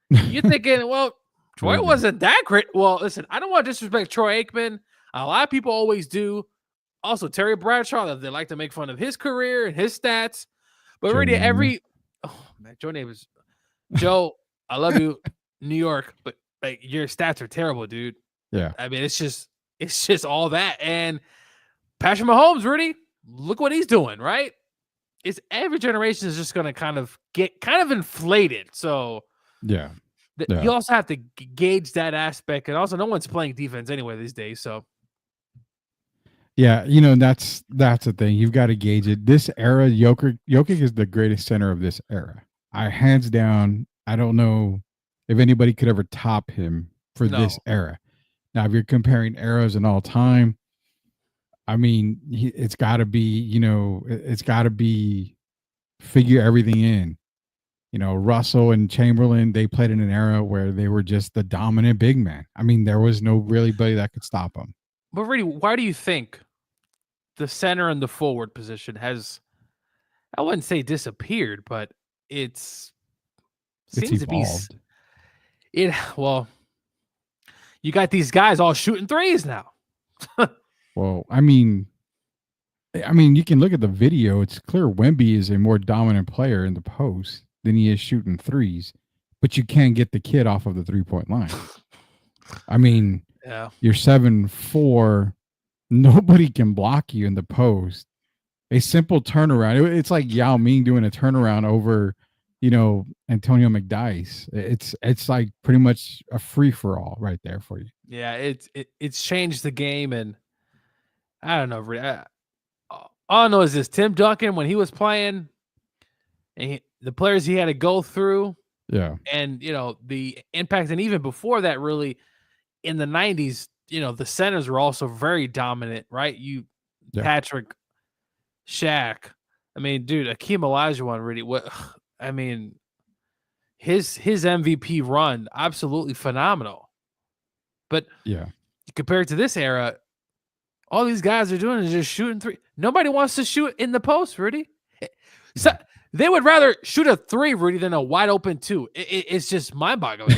S9: You're thinking, well, Troy wasn't that great. Well, listen, I don't want to disrespect Troy Aikman. A lot of people always do. Also, Terry Bradshaw, they like to make fun of his career and his stats. But Joe Namath. Joe Namath. Joe, I love you, New York, but like your stats are terrible, dude.
S8: Yeah.
S9: I mean, it's just all that. And Patrick Mahomes, Rudy, look what he's doing, right? It's every generation is just going to kind of get inflated. So
S8: yeah.
S9: You also have to gauge that aspect. And also no one's playing defense anyway these days. So
S8: yeah, that's the thing. You've got to gauge it. This era, Jokic is the greatest center of this era. Hands down, I don't know if anybody could ever top him for this era. Now, if you're comparing eras and all time, I mean, it's got to be, it's got to be figure everything in. Russell and Chamberlain, they played in an era where they were just the dominant big man. I mean, there was no really anybody that could stop them.
S9: But really, why do you think the center and the forward position has I wouldn't say disappeared, but it's
S8: It's evolved.
S9: Well, you got these guys all shooting threes now.
S8: Well, I mean, you can look at the video. It's clear Wemby is a more dominant player in the post than he is shooting threes, but you can't get the kid off of the 3-point line. I mean,
S9: Yeah.
S8: you're 7'4". Nobody can block you in the post. A simple turnaround. It's like Yao Ming doing a turnaround over, Antonio McDyess. It's like pretty much a free for all right there for you.
S9: Yeah, it's changed the game, and I don't know. All I know is this: Tim Duncan, when he was playing, and the players he had to go through,
S8: Yeah,
S9: and the impact, and even before that, really in the 90s, the centers were also very dominant, right? Patrick, Shaq. I mean, dude, Akeem Olajuwon really. I mean, his MVP run absolutely phenomenal. But
S8: yeah,
S9: compared to this era, all these guys are doing is just shooting three. Nobody wants to shoot in the post, Rudy. So they would rather shoot a 3, Rudy, than a wide open 2. It's just mind-boggling.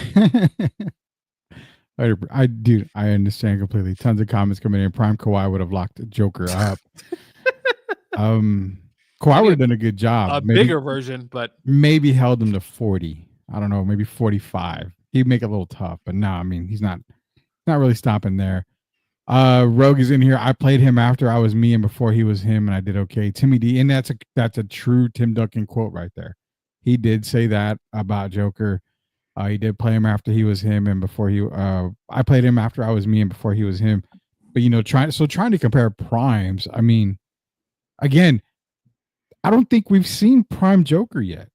S8: I understand completely. Tons of comments coming in. Prime Kawhi would have locked Joker up. Kawhi would have done a good job.
S9: Bigger version, but
S8: maybe held him to 40. I don't know, maybe 45. He'd make it a little tough, but no, I mean, he's not really stopping there. Rogue is in here. I played him after I was me and before he was him, and I did okay. Timmy D, and that's a true Tim Duncan quote right there. He did say that about Joker. He did play him after he was him and before he. I played him after I was me and before he was him. But trying to compare primes. I mean, again, I don't think we've seen prime Joker yet.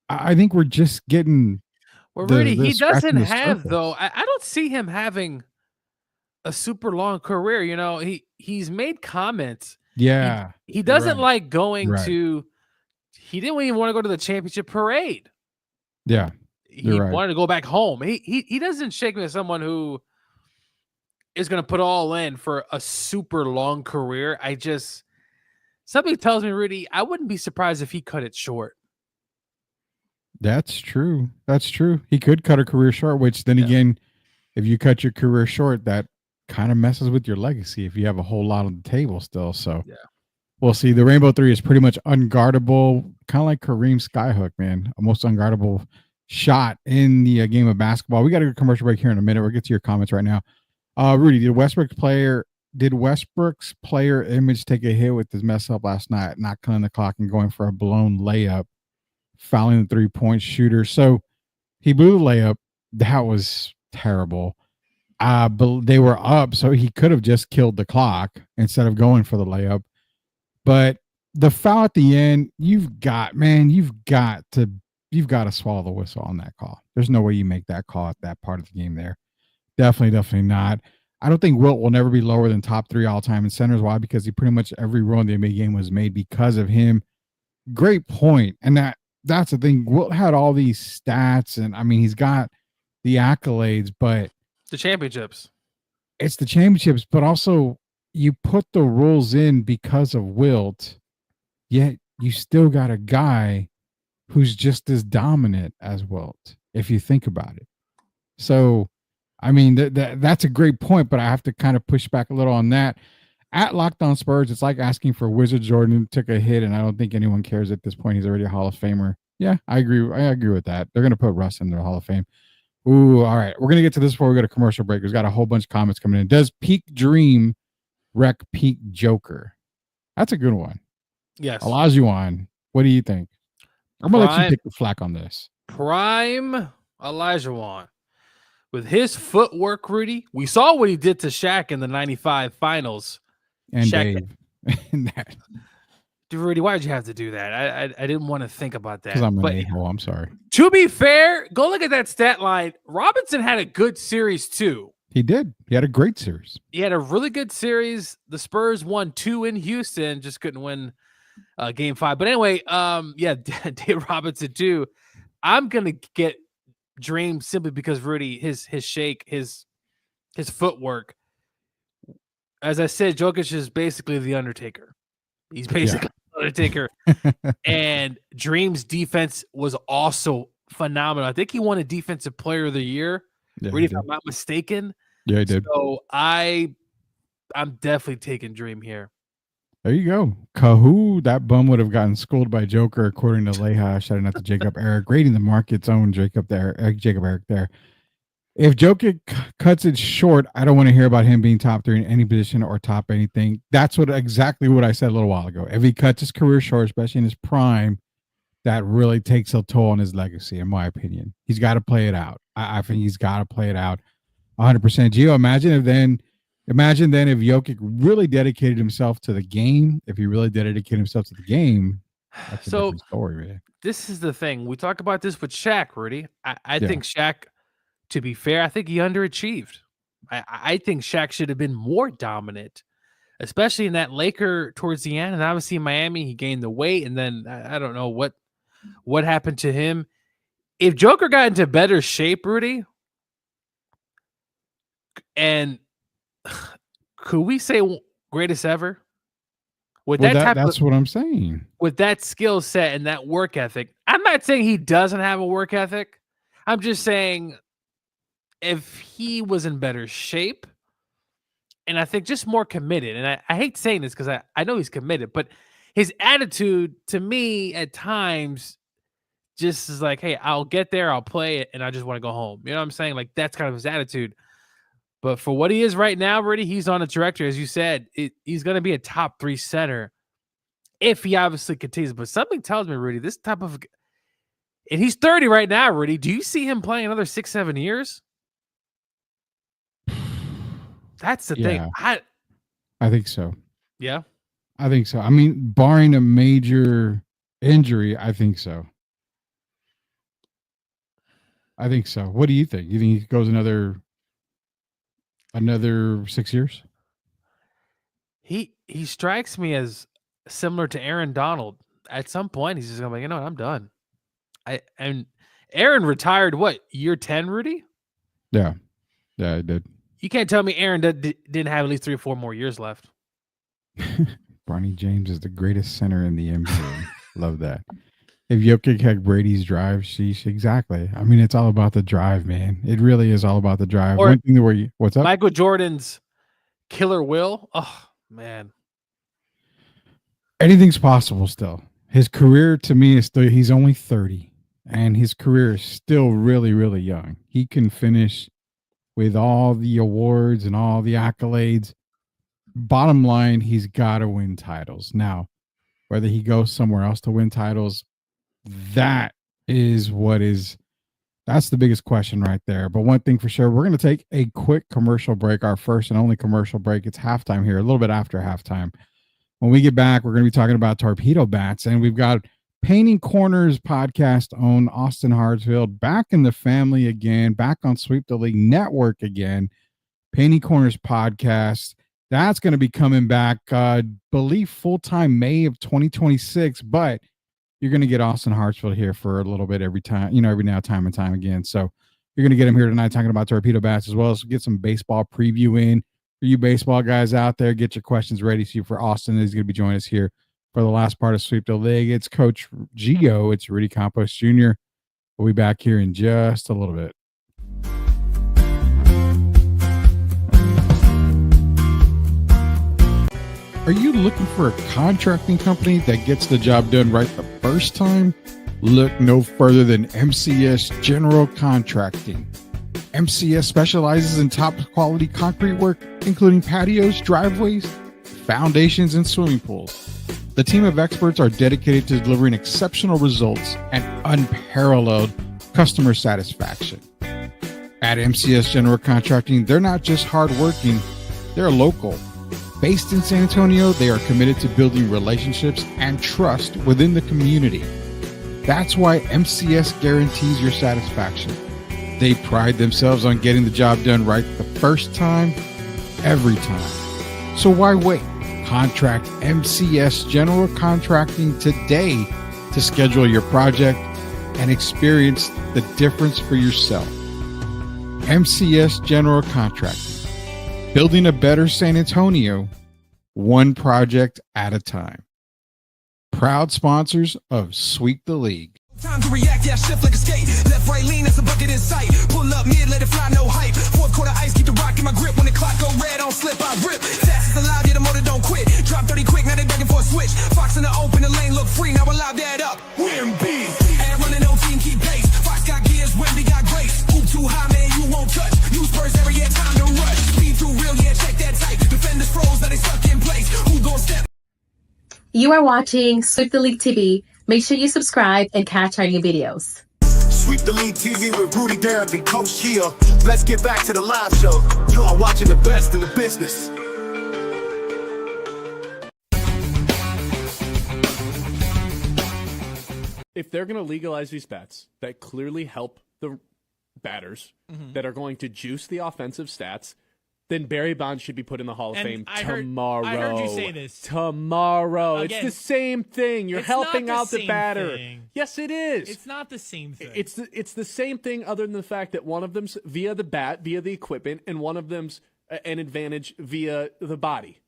S8: I think we're just getting.
S9: Well, Rudy, he doesn't have though. I don't see him having a super long career. He's made comments.
S8: Yeah,
S9: he doesn't like going to. He didn't even want to go to the championship parade.
S8: Yeah,
S9: he wanted to go back home. He doesn't shake me as someone who is going to put all in for a super long career. Something tells me, Rudy, I wouldn't be surprised if he cut it short.
S8: That's true. He could cut a career short, which then again, if you cut your career short, that kind of messes with your legacy if you have a whole lot on the table still. So we'll see. The Rainbow 3 is pretty much unguardable, kind of like Kareem Skyhook, man. A most unguardable shot in the game of basketball. We got to go to commercial break here in a minute. We'll get to your comments right now. Rudy, did Westbrook's player image take a hit with his mess up last night, not cutting the clock and going for a blown layup, fouling the 3-point shooter? So he blew the layup. That was terrible. But they were up, so he could have just killed the clock instead of going for the layup. But the foul at the end, you've got to swallow the whistle on that call. There's no way you make that call at that part of the game there. Definitely not. I don't think Wilt will never be lower than top 3 all time in centers. Why? Because pretty much every run in the NBA game was made because of him. Great point. And that's the thing. Wilt had all these stats, and I mean, he's got the accolades, but
S9: the championships.
S8: It's the championships, but also you put the rules in because of Wilt, yet you still got a guy who's just as dominant as Wilt, if you think about it. So, I mean, that's a great point, but I have to kind of push back a little on that. At Locked On Spurs, it's like asking for Wizard Jordan took a hit, and I don't think anyone cares at this point. He's already a Hall of Famer. Yeah, I agree. I agree with that. They're going to put Russ in the Hall of Fame. Ooh, all right. We're going to get to this before we go to commercial break. We've got a whole bunch of comments coming in. Does Peak Dream wreck Peak Joker? That's a good one.
S9: Yes.
S8: Olajuwon, what do you think? I'm going to let you take the flack on this.
S9: Prime Olajuwon. With his footwork, Rudy, we saw what he did to Shaq in the 95 finals.
S8: And
S9: Shaq,
S8: Dave.
S9: Dude, Rudy, why did you have to do that? I didn't want to think about that.
S8: Because I'm an a-hole. I'm sorry.
S9: To be fair, go look at that stat line. Robinson had a good series too.
S8: He did. He had a great series.
S9: He had a really good series. The Spurs won 2 in Houston, just couldn't win game 5. But anyway, Dave Robinson too. I'm gonna get Dream simply because Rudy, his shake, his footwork. As I said, Jokic is basically the Undertaker. He's basically Undertaker. And Dream's defense was also phenomenal. I think he won a Defensive Player of the Year, Rudy, if I'm not mistaken.
S8: Yeah, he did.
S9: So I'm definitely taking Dream here.
S8: There you go. Kahoo, that bum would have gotten schooled by Joker, according to Leha. Shouting out to Jacob Eric, rating the market's own Jacob Eric there. If Jokic cuts it short, I don't want to hear about him being top 3 in any position or top anything. That's exactly what I said a little while ago. If he cuts his career short, especially in his prime, that really takes a toll on his legacy, in my opinion. He's got to play it out. I think he's got to play it out 100%. Gio, imagine then if Jokic really dedicated himself to the game, that's a different story, man.
S9: This is the thing. We talk about this with Shaq, Rudy. I think Shaq, to be fair, I think he underachieved. I think Shaq should have been more dominant, especially in that Laker towards the end. And obviously in Miami, he gained the weight, and then I don't know what happened to him. If Joker got into better shape, Rudy, and could we say greatest ever?
S8: That's what I'm saying.
S9: With that skill set and that work ethic, I'm not saying he doesn't have a work ethic. I'm just saying if he was in better shape, and I think just more committed, and I hate saying this because I know he's committed, but his attitude to me at times just is like, hey, I'll get there, I'll play it, and I just want to go home. You know what I'm saying? Like, that's kind of his attitude. But for what he is right now, Rudy, he's on a trajectory. As you said, he's going to be a top 3 center if he obviously continues. But something tells me, Rudy, this type of – and he's 30 right now, Rudy. Do you see him playing another 6-7 years? That's the thing.
S8: I think so.
S9: Yeah?
S8: I think so. I mean, barring a major injury, I think so. What do you think? You think he goes another 6 years?
S9: He strikes me as similar to Aaron Donald. At some point, he's just going to be, you know what, I'm done. And Aaron retired, year 10, Rudy?
S8: Yeah, I did.
S9: You can't tell me Aaron didn't have at least 3 or 4 more years left.
S8: Bronny James is the greatest center in the NBA. Love that. If Jokic had Brady's drive, sheesh, exactly. I mean, it's all about the drive, man. It really is all about the drive.
S9: Or
S8: one thing where what's up?
S9: Michael Jordan's killer will. Oh, man.
S8: Anything's possible still. His career to me is still, he's only 30, and his career is still really, really young. He can finish with all the awards and all the accolades. Bottom line, he's got to win titles. Now, whether he goes somewhere else to win titles, that's the biggest question right there. But one thing for sure, we're going to take a quick commercial break, our first and only commercial break. It's halftime here, a little bit after halftime. When we get back, we're going to be talking about Torpedo bats, and we've got Painting Corners podcast own Austin Hartsfield back in the family again, back on Sweep the League Network again. Painting Corners podcast. That's going to be coming back, believe full-time May of 2026, but you're going to get Austin Hartsfield here for a little bit every time, every now, time and time again. So you're going to get him here tonight talking about Torpedo bats, as well as get some baseball preview in for you baseball guys out there. Get your questions ready for Austin. He's going to be joining us here for the last part of Sweep the League. It's Coach Gio. It's Rudy Campos Jr. We'll be back here in just a little bit. Are you looking for a contracting company that gets the job done right the first time? Look no further than MCS General Contracting. MCS specializes in top quality concrete work, including patios, driveways, foundations, and swimming pools. The team of experts are dedicated to delivering exceptional results and unparalleled customer satisfaction. At MCS General Contracting, they're not just hardworking, they're local. Based in San Antonio, they are committed to building relationships and trust within the community. That's why MCS guarantees your satisfaction. They pride themselves on getting the job done right the first time, every time. So why wait? Contract MCS General Contracting today to schedule your project and experience the difference for yourself. MCS General Contracting. Building a better San Antonio, one project at a time. proud sponsors of Sweep the League.
S3: Time to react, yeah, shift like a skate. Left, right, lean, that's a bucket in sight. Pull up mid, let it fly, no hype. Fourth quarter ice, keep the rock in my grip. When the clock go red, don't slip, I rip. Fast is alive, yeah, the motor don't quit. Drop 30 quick, now they begging for a switch. Fox in the open, the lane look free, now allow that up. Win big. And running no team, keep pace. Fox got gears, Wemby got grace. Hoop too high, man, you won't touch. Use Spurs every year, time to rush. Speed too real, yeah, check that tight. Defenders froze, now they stuck in place. Who gon' step?
S11: You are watching Sweep the League TV. Make sure you subscribe and catch our new videos.
S3: Sweep the League TV with Rudy Darrell and Coach Gio. Let's get back to the live show. You are watching the best in the business.
S12: If they're going to legalize these bets that clearly help the batters, that are going to juice the offensive stats, then Barry Bonds should be put in the Hall of Fame tomorrow.
S13: I heard you say this.
S12: Tomorrow.
S13: Again,
S12: it's the same thing. You're helping out the batter.
S13: Thing.
S12: Yes, it is.
S13: It's not the same thing.
S12: It's the same thing other than the fact that one of them's via the bat, via the equipment, and one of them's an advantage via the body.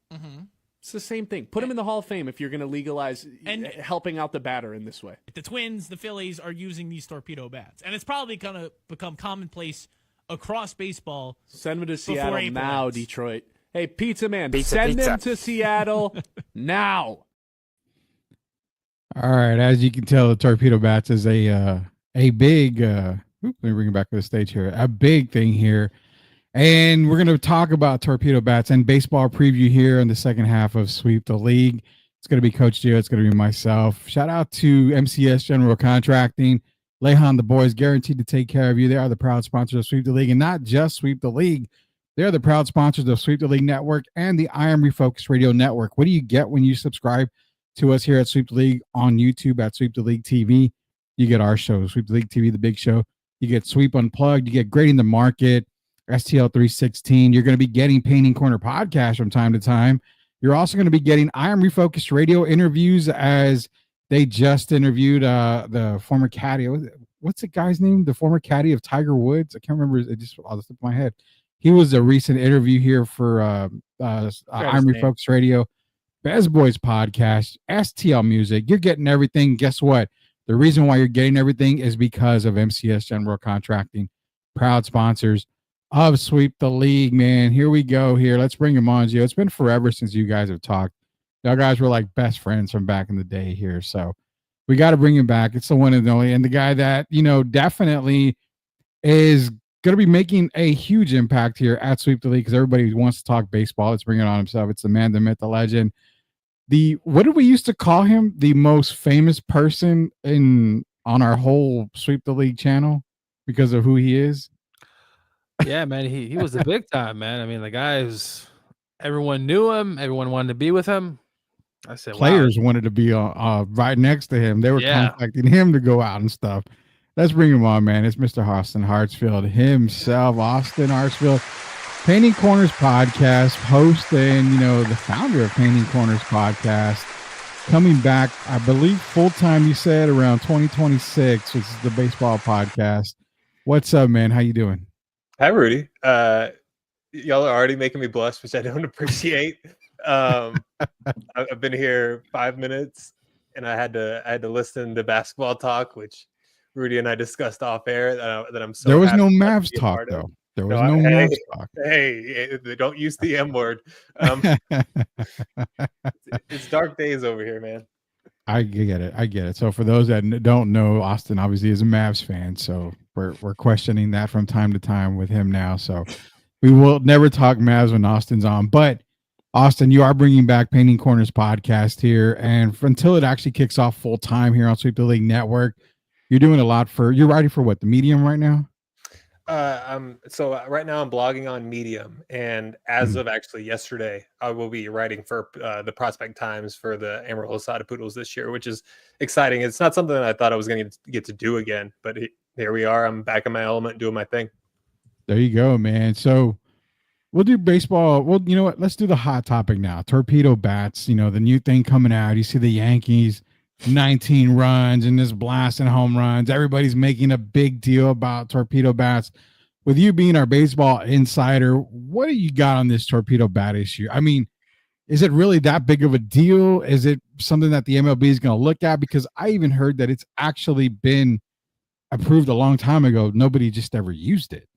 S12: It's the same thing. Put him in the Hall of Fame if you're going to legalize helping out the batter in this way.
S13: The Twins, the Phillies are using these torpedo bats, and it's probably going to become commonplace across baseball.
S12: Send them to Seattle now,
S13: ends.
S12: Detroit. Hey, Pizza Man, send them to Seattle now.
S8: All right, as you can tell, the torpedo bats is a big. Let me bring it back to the stage here. A big thing here, and we're going to talk about torpedo bats and baseball preview here in the second half of Sweep the League. It's going to be Coach Gio. It's going to be myself. Shout out to MCS General Contracting. Lehan, the boys, guaranteed to take care of you. They are the proud sponsors of Sweep the League, and not just Sweep the League. They are the proud sponsors of Sweep the League Network and the I Am Refocused Radio Network. What do you get when you subscribe to us here at Sweep the League on YouTube at Sweep the League TV? You get our show, Sweep the League TV, the big show. You get Sweep Unplugged. You get Grading the Market, STL 316. You're going to be getting Painting Corner podcast from time to time. You're also going to be getting I Am Refocused Radio interviews, as they just interviewed the former caddy. What's the guy's name? The former caddy of Tiger Woods. I can't remember. It just off the tip of my head. He was a recent interview here for I'm Refocused Radio, Bez Boys podcast, STL Music. You're getting everything. Guess what? The reason why you're getting everything is because of MCS General Contracting, proud sponsors of Sweep the League. Man, here we go. Here, let's bring him on, Gio. It's been forever since you guys have talked. Y'all guys were like best friends from back in the day here. So we got to bring him back. It's the one and only, and the guy that, definitely is going to be making a huge impact here at Sweep the League, because everybody wants to talk baseball. Let's bring it on himself. It's the man, the myth, the legend. What did we used to call him? The most famous person on our whole Sweep the League channel because of who he is.
S9: Yeah, man. He was the big time, man. I mean, the guy was, everyone knew him. Everyone wanted to be with him. I said,
S8: players wanted to be right next to him. They were contacting him to go out and stuff. Let's bring him on, man. It's Mr. Austin Hartsfield himself. Austin Hartsfield, Painting Corners podcast, host and, the founder of Painting Corners podcast. Coming back, I believe, full-time, you said, around 2026, which is the baseball podcast. What's up, man? How you doing?
S14: Hi, Rudy. Y'all are already making me blush, which I don't appreciate. I've been here 5 minutes, and I had to listen to basketball talk, which Rudy and I discussed off air. That I'm so.
S8: There was no Mavs talk, though. There was no Mavs talk.
S14: Hey, they don't use the M word. It's dark days over here, man.
S8: I get it. So for those that don't know, Austin obviously is a Mavs fan, so we're questioning that from time to time with him now. So we will never talk Mavs when Austin's on, but. Austin, you are bringing back Painting Corners podcast here, and until it actually kicks off full time here on Sweep the League Network, you're doing a lot you're writing for what, the Medium right now?
S14: So right now I'm blogging on Medium, and as of actually yesterday, I will be writing for the Prospect Times for the Amarillo Sada Poodles this year, which is exciting. It's not something that I thought I was going to get to do again, but here we are. I'm back in my element, doing my thing.
S8: There you go, man. So. We'll do baseball. Well, you know what? Let's do the hot topic now. Torpedo bats, the new thing coming out. You see the Yankees, 19 runs and just blasting home runs. Everybody's making a big deal about torpedo bats. With you being our baseball insider, what do you got on this torpedo bat issue? I mean, is it really that big of a deal? Is it something that the MLB is going to look at? Because I even heard that it's actually been approved a long time ago. Nobody just ever used it.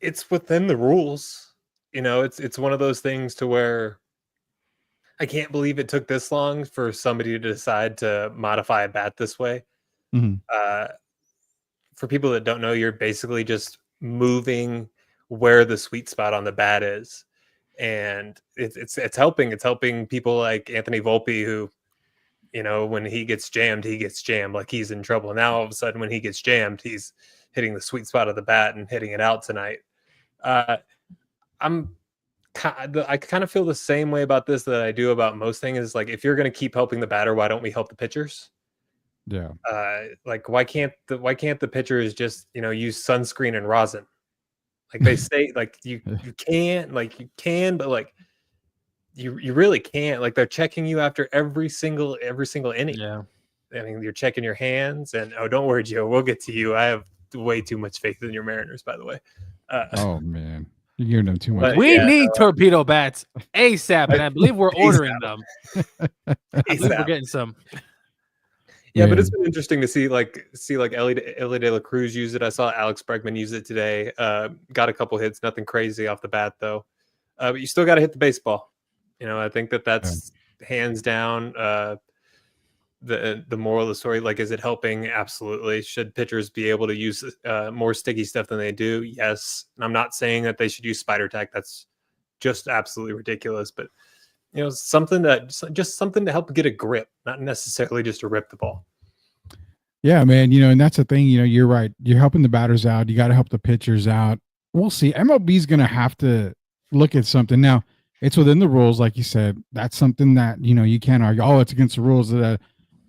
S14: It's within the rules. It's one of those things to where I can't believe it took this long for somebody to decide to modify a bat this way. For people that don't know, you're basically just moving where the sweet spot on the bat is, and it's helping. It's helping people like Anthony Volpe, who, when he gets jammed like he's in trouble. Now all of a sudden, when he gets jammed, he's hitting the sweet spot of the bat and hitting it out tonight. I kind of feel the same way about this that I do about most things. Is like, if you're going to keep helping the batter, why don't we help the pitchers?
S8: Yeah.
S14: Like, why can't the pitchers just, use sunscreen and rosin? Like they say, like you can't, like you can, but like you really can't. Like, they're checking you after every single inning.
S9: Yeah.
S14: I mean, you're checking your hands, and don't worry, Joe, we'll get to you. I have way too much faith in your Mariners, by the way.
S8: Oh man, you're giving them too much.
S9: We need torpedo bats ASAP, and I believe we're ordering them. I believe we're getting some.
S14: Yeah, but it's been interesting to see like Ellie De La Cruz use it. I saw Alex Bregman use it today. Got a couple hits, nothing crazy off the bat though. But you still got to hit the baseball. I think that's hands down the moral of the story. Like, is it helping? Absolutely. Should pitchers be able to use more sticky stuff than they do? Yes. And I'm not saying that they should use spider tack. That's just absolutely ridiculous. But something to help get a grip, not necessarily just to rip the ball.
S8: Yeah, man. And that's the thing. You're right. You're helping the batters out. You got to help the pitchers out. We'll see. MLB is going to have to look at something now. It's within the rules, like you said. That's something that you can't argue. Oh, it's against the rules. You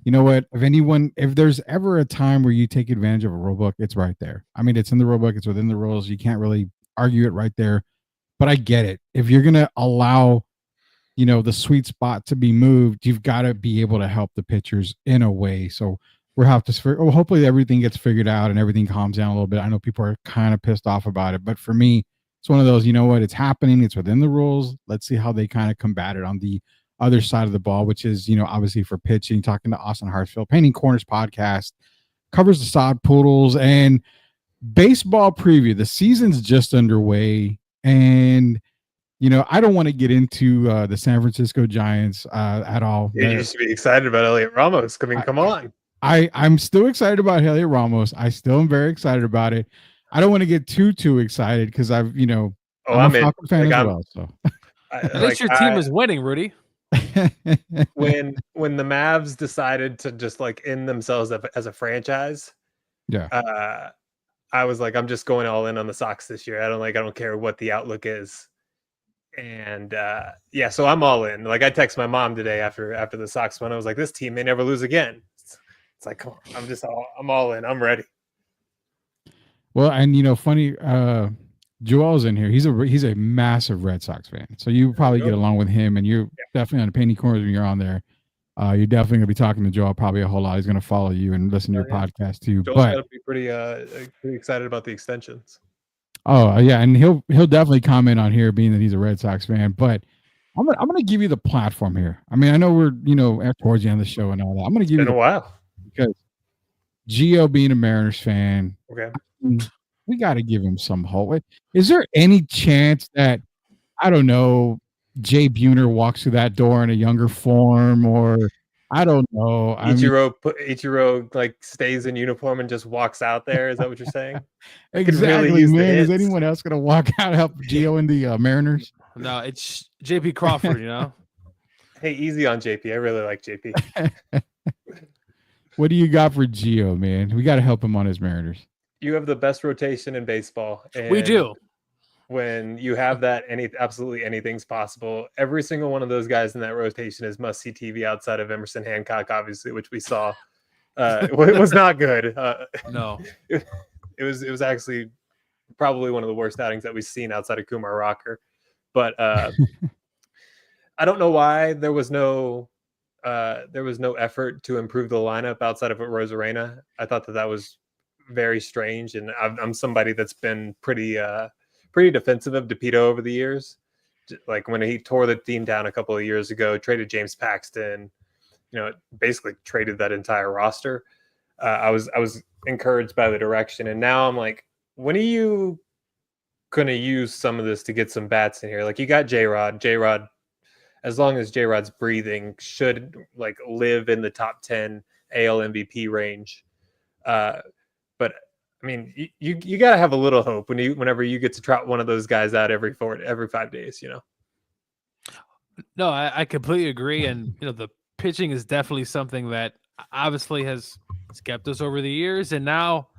S8: know what? If there's ever a time where you take advantage of a rule book, it's right there. I mean, it's in the rule book. It's within the rules. You can't really argue it right there. But I get it. If you're going to allow the sweet spot to be moved, you've got to be able to help the pitchers in a way. So we'll have to hopefully everything gets figured out and everything calms down a little bit. I know people are kind of pissed off about it, but for me, it's one of those, it's happening. It's within the rules. Let's see how they kind of combat it on the other side of the ball, which is, obviously for pitching. Talking to Austin Hartsfield, Painting Corners podcast, covers the Sod Poodles and baseball preview. The season's just underway, and I don't want to get into the San Francisco Giants at all.
S14: Yeah, you should be excited about Elliot Ramos. I mean, come on.
S8: I'm still excited about Elliot Ramos. I still am very excited about it. I don't want to get too excited because I'm a Falcon fan as well. So
S9: at least your team is winning, Rudy.
S14: when the Mavs decided to just like end themselves as a franchise, I was like, I'm just going all in on the Sox this year. I don't care what the outlook is. And so I'm all in. Like, I text my mom today after the Sox won. I was like, this team may never lose again. It's like, come on, I'm all in. I'm ready.
S8: Well, and funny, Joel's in here. He's a massive Red Sox fan. So you probably get along with him, and you're definitely on the Painting Corners when you're on there. You're definitely gonna be talking to Joel probably a whole lot. He's gonna follow you and listen to your podcast too.
S14: Joel's gotta be pretty excited about the extensions.
S8: Oh yeah, and he'll definitely comment on here, being that he's a Red Sox fan. But I'm gonna give you the platform here. I mean, I know we're towards the end of the show and all that. I'm gonna give you
S14: a while
S8: because Gio being a Mariners fan,
S14: okay,
S8: we got to give him some hope. Is there any chance that Jay Buhner walks through that door in a younger form, or I don't know?
S14: Ichiro like stays in uniform and just walks out there. Is that what you're saying?
S8: Exactly, really man. Is anyone else going to walk out and help Gio in the Mariners?
S9: No, it's JP Crawford,
S14: Hey, easy on JP. I really like JP.
S8: What do you got for Gio, man? We got to help him on his Mariners.
S14: You have the best rotation in baseball. And
S9: we do.
S14: When you have that, absolutely anything's possible. Every single one of those guys in that rotation is must-see TV outside of Emerson Hancock, obviously, which we saw. It was not good.
S9: No.
S14: It was actually probably one of the worst outings that we've seen outside of Kumar Rocker. But I don't know why there was no effort to improve the lineup outside of Rosarena. I thought that was very strange, and I'm somebody that's been pretty defensive of Torpedo over the years. Like when he tore the team down a couple of years ago, traded James Paxton, basically traded that entire roster. I was encouraged by the direction, and now I'm like, when are you gonna use some of this to get some bats in here? Like you got J-Rod. J-Rod, as long as J-Rod's breathing, should like live in the top 10 AL MVP range. But I mean, you got to have a little hope whenever you get to trot one of those guys out every 5 days.
S9: No, I completely agree, and the pitching is definitely something that obviously has kept us over the years, and now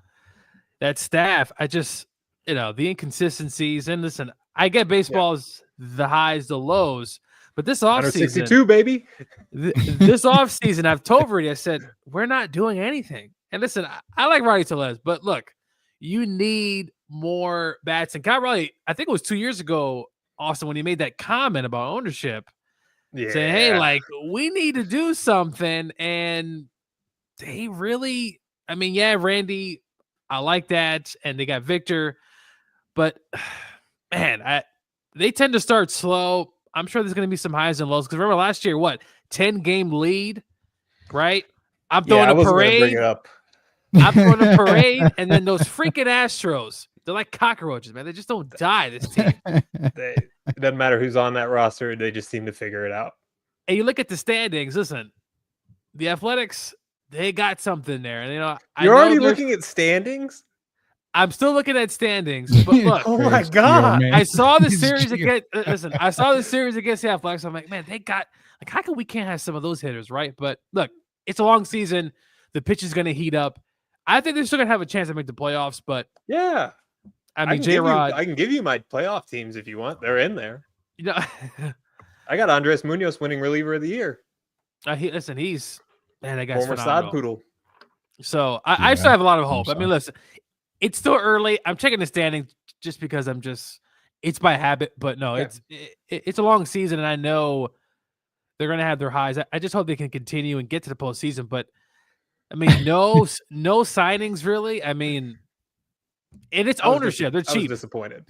S9: that staff, I just the inconsistencies. And listen, I get baseball's the highs, the lows, but this offseason,
S14: 162, baby.
S9: This offseason, I've told Rudy, I said, we're not doing anything. And listen, I like Ronnie Tellez, but look, you need more bats. And Kyle Raleigh, I think it was 2 years ago, Austin, when he made that comment about ownership, saying, hey, like, we need to do something. And they really, I mean, yeah, Randy, I like that. And they got Victor. But, man, they tend to start slow. I'm sure there's going to be some highs and lows. Because remember last year, 10-game lead, right? I'm throwing a parade.
S14: Bring it up.
S9: I'm throwing a parade, and then those freaking Astros, they're like cockroaches, man. They just don't die, this team.
S14: It doesn't matter who's on that roster. They just seem to figure it out.
S9: And you look at the standings. Listen, the Athletics, they got something there. And,
S14: You're already looking at standings?
S9: I'm still looking at standings, but look.
S14: Oh my God.
S9: I saw the series against I saw the series against the Athletics. I'm like, man, they got how come we can't have some of those hitters, right? But look, it's a long season. The pitch is going to heat up. I think they're still going to have a chance to make the playoffs, but
S14: yeah.
S9: I mean, J-Rod.
S14: I can give you my playoff teams if you want. They're in there. I got Andres Munoz winning reliever of the year.
S9: He's that guy's
S14: former
S9: phenomenal.
S14: sod poodle.
S9: So I still have a lot of hope. I mean, listen, it's still early. I'm checking the standings just because it's by habit, but no, it's a long season, and I know they're going to have their highs. I just hope they can continue and get to the postseason, but I mean, no signings really. I mean, and it's ownership. They're cheap.
S14: I was disappointed,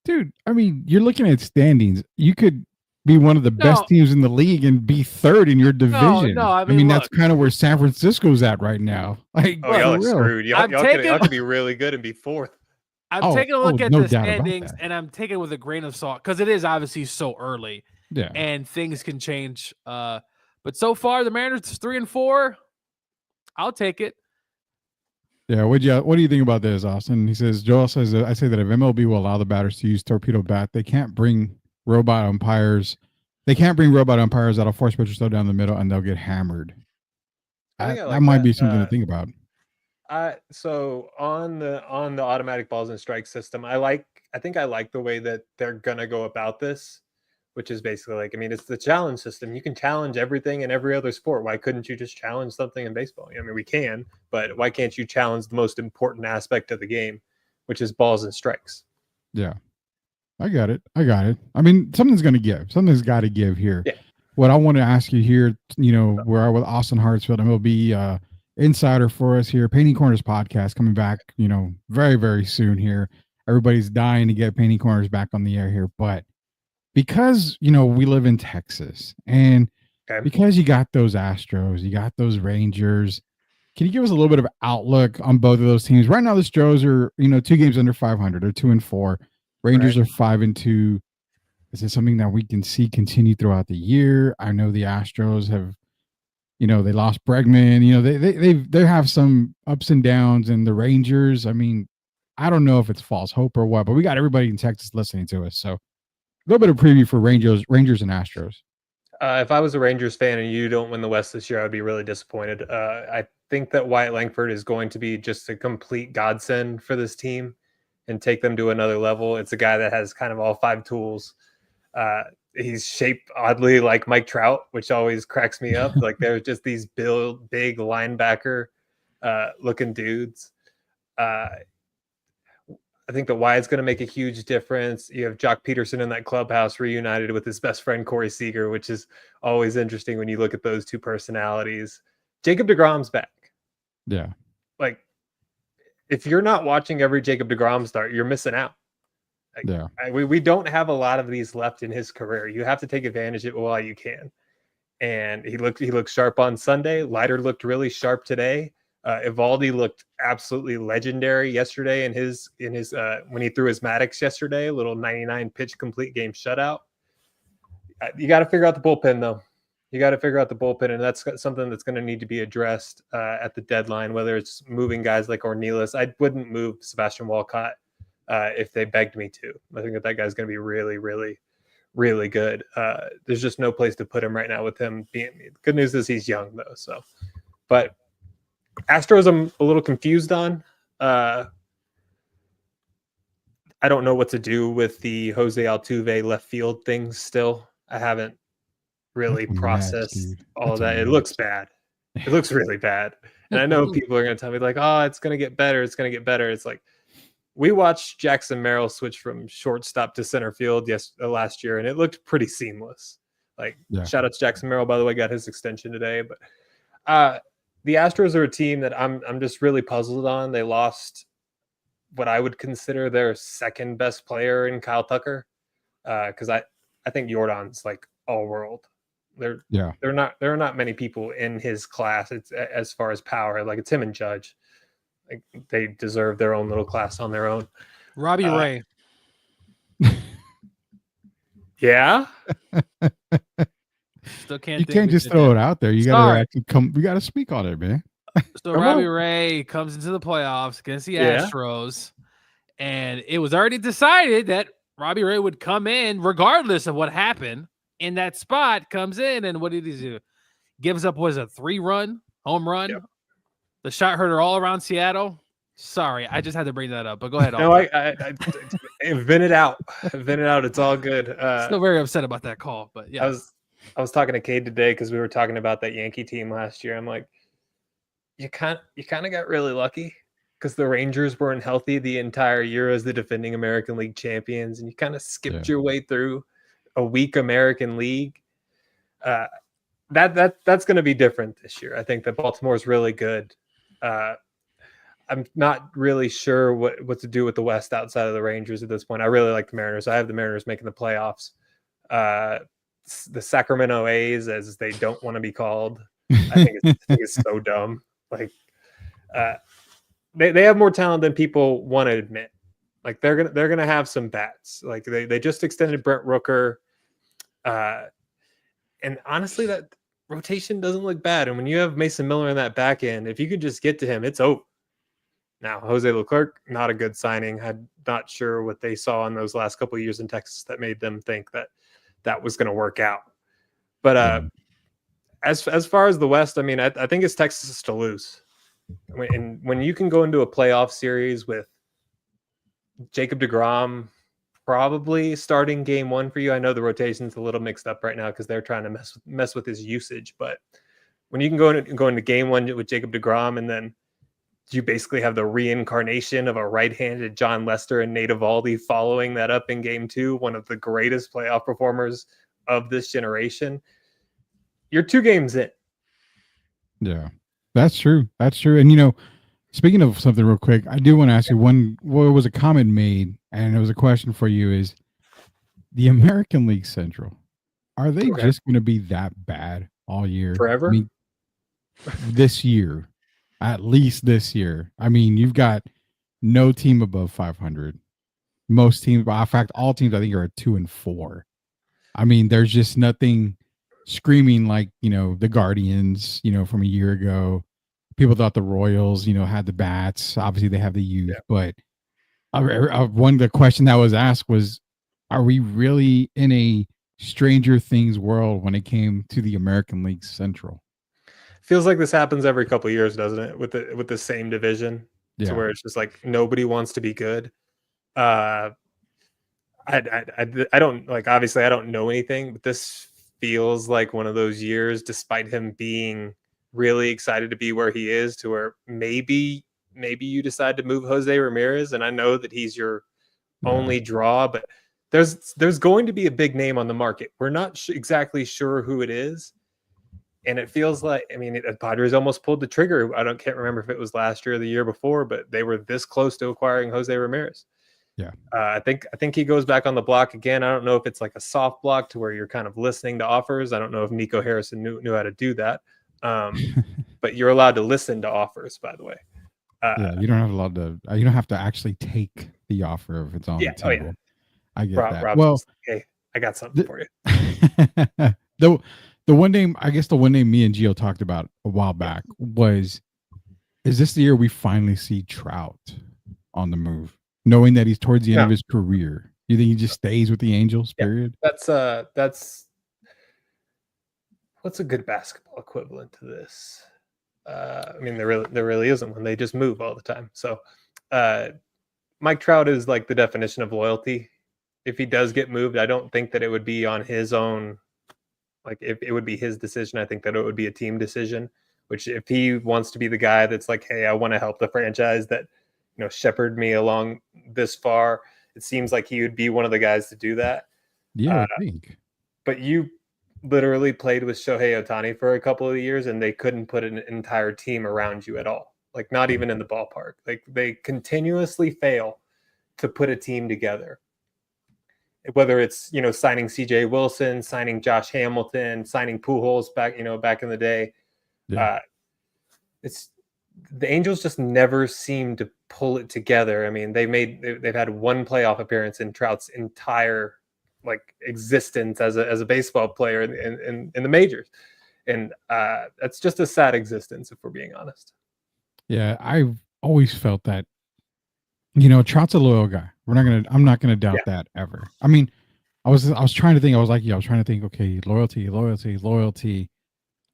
S8: dude. I mean, you're looking at standings. You could be one of the best teams in the league and be third in your division.
S9: No, I
S8: mean that's kind of where San Francisco's at right now. Like,
S14: y'all are screwed. Y'all could be really good and be fourth.
S9: I'm taking a look at the standings, and I'm taking it with a grain of salt because it is obviously so early.
S8: Yeah,
S9: and things can change. But so far, the Mariners 3-4. I'll take it.
S8: Yeah, what do you think about this, Austin? He says, Joel says, I say that if MLB will allow the batters to use torpedo bat, they can't bring robot umpires. They can't bring robot umpires that'll force pitchers slow down the middle, and they'll get hammered. That might be something to think about.
S14: So on the automatic balls and strike system, I think I like the way that they're gonna go about this, which is basically like, I mean, it's the challenge system. You can challenge everything in every other sport. Why couldn't you just challenge something in baseball? I mean, we can, but why can't you challenge the most important aspect of the game, which is balls and strikes?
S8: Yeah, I got it. I mean, something's going to give. Something's got to give here.
S14: Yeah.
S8: What I want to ask you here, we're with Austin Hartsfield, and he'll be insider for us here. Painting Corners podcast coming back, very, very soon here. Everybody's dying to get Painting Corners back on the air here, but because, we live in Texas, and because you got those Astros, you got those Rangers, can you give us a little bit of outlook on both of those teams? Right now, the Stros are, 2 games under 500. They're 2-4. Rangers are 5-2. Is it something that we can see continue throughout the year? I know the Astros have, they lost Bregman. They have some ups and downs, and the Rangers, I mean, I don't know if it's false hope or what, but we got everybody in Texas listening to us, so a little bit of preview for Rangers and Astros.
S14: If I was a Rangers fan and you don't win the West this year, I'd be really disappointed. I think that Wyatt Langford is going to be just a complete godsend for this team and take them to another level. It's a guy that has kind of all 5 tools. He's shaped oddly like Mike Trout, which always cracks me up. Like they're just these big linebacker looking dudes. I think that Wyatt's going to make a huge difference. You have Jock Peterson in that clubhouse reunited with his best friend, Corey Seager, which is always interesting when you look at those two personalities. Jacob deGrom's back.
S8: Yeah.
S14: Like, if you're not watching every Jacob deGrom start, you're missing out. Like,
S8: Yeah.
S14: we don't have a lot of these left in his career. You have to take advantage of it while you can. And he looked sharp on Sunday. Leiter looked really sharp today. Evaldi looked absolutely legendary yesterday in his when he threw his Maddox yesterday, a little 99 pitch complete game shutout. You got to figure out the bullpen though. You got to figure out the bullpen, and that's something that's going to need to be addressed at the deadline. Whether it's moving guys like Ornelas, I wouldn't move Sebastian Walcott if they begged me to. I think that guy's going to be really, really, really good. There's just no place to put him right now with him being. Good news is he's young though. So, but Astros, I'm a little confused on. I don't know what to do with the Jose Altuve left field things still. I haven't really processed all of that. It looks bad. It looks really bad. And I know people are going to tell me like, oh, it's going to get better. It's going to get better. It's like, we watched Jackson Merrill switch from shortstop to center field last year, and it looked pretty seamless. Like, shout out to Jackson Merrill, by the way, got his extension today. But the Astros are a team that I'm just really puzzled on. They lost what I would consider their second best player in Kyle Tucker, because I think Jordan's like all world. There are not many people in his class. It's as far as power, like it's him and Judge. Like they deserve their own little class on their own.
S9: Robbie Ray.
S14: Yeah.
S9: Still can't.
S8: You can't just throw it out there. You gotta actually come. We gotta speak on it, man.
S9: So Robbie Ray comes into the playoffs against the Astros, and it was already decided that Robbie Ray would come in regardless of what happened in that spot. Comes in, and what did he do? Gives up, was a 3-run home run. Yep. The shot hurt her all around Seattle. Sorry, I just had to bring that up. But go ahead.
S14: No, I vent it out. Vent it out. It's all good.
S9: Still very upset about that call, but yeah.
S14: I was talking to Cade today because we were talking about that Yankee team last year. I'm like, you kind of got really lucky because the Rangers weren't healthy the entire year as the defending American League champions, and you kind of skipped your way through a weak American League. That's going to be different this year. I think that Baltimore is really good. I'm not really sure what to do with the West outside of the Rangers at this point. I really like the Mariners. I have the Mariners making the playoffs. The Sacramento A's, as they don't want to be called, I think it's so dumb. Like, they have more talent than people want to admit. Like they're gonna have some bats. Like they just extended Brent Rooker, and honestly, that rotation doesn't look bad. And when you have Mason Miller in that back end, if you could just get to him, it's over. Now, Jose Leclerc, not a good signing. I'm not sure what they saw in those last couple of years in Texas that made them think that was going to work out. But as far as the West, I mean, I think it's Texas to lose. When you can go into a playoff series with Jacob deGrom probably starting game one for you. I know the rotation's a little mixed up right now because they're trying to mess with his usage. But when you can go into game one with Jacob deGrom, and then you basically have the reincarnation of a right-handed John Lester and Nate Eovaldi following that up in game two, one of the greatest playoff performers of this generation. You're 2 games in.
S8: Yeah, that's true. That's true. And, speaking of something real quick, I do want to ask you what was a comment made, and it was a question for you, is the American League Central, are they just going to be that bad all year?
S14: Forever?
S8: I mean, this year. At least this year. I mean, you've got no team above 500. Most teams, in fact, all teams I think are at 2-4. I mean, there's just nothing screaming like, the Guardians, from a year ago. People thought the Royals, had the bats. Obviously, they have the youth. But the question that was asked was, are we really in a Stranger Things world when it came to the American League Central?
S14: Feels like this happens every couple of years, doesn't it? With the same division, to where it's just like nobody wants to be good. I don't like. Obviously, I don't know anything, but this feels like one of those years. Despite him being really excited to be where he is, to where maybe you decide to move Jose Ramirez, and I know that he's your only draw, but there's going to be a big name on the market. We're not exactly sure who it is. And it feels like, the Padres almost pulled the trigger. Can't remember if it was last year or the year before, but they were this close to acquiring Jose Ramirez.
S8: Yeah.
S14: I think he goes back on the block again. I don't know if it's like a soft block to where you're kind of listening to offers. I don't know if Nico Harrison knew how to do that. But you're allowed to listen to offers, by the way.
S8: Yeah, you don't have you don't have to actually take the offer if it's on the table. I get that.
S14: Rob's
S8: Well,
S14: hey, I got something for you.
S8: the one name, I guess the one name me and Gio talked about a while back is this the year we finally see Trout on the move, knowing that he's towards the end of his career? You think he just stays with the Angels, period?
S14: That's what's a good basketball equivalent to this? I mean, there really isn't one. They just move all the time. So Mike Trout is like the definition of loyalty. If he does get moved, I don't think that it would be on his own. Like, if it would be his decision, I think that it would be a team decision. Which, if he wants to be the guy that's like, hey, I want to help the franchise that, shepherd me along this far, it seems like he would be one of the guys to do that.
S8: Yeah, I think.
S14: But you literally played with Shohei Ohtani for a couple of years, and they couldn't put an entire team around you at all. Like, not even in the ballpark. Like, they continuously fail to put a team together. Whether it's, signing CJ Wilson, signing Josh Hamilton, signing Pujols back in the day.
S8: Yeah.
S14: It's the Angels just never seem to pull it together. I mean, they've had one playoff appearance in Trout's entire existence as a baseball player in the majors. And that's just a sad existence, if we're being honest.
S8: Yeah, I've always felt that, Trout's a loyal guy. I'm not gonna doubt that ever. I mean, I was trying to think. I was trying to think. Okay, loyalty.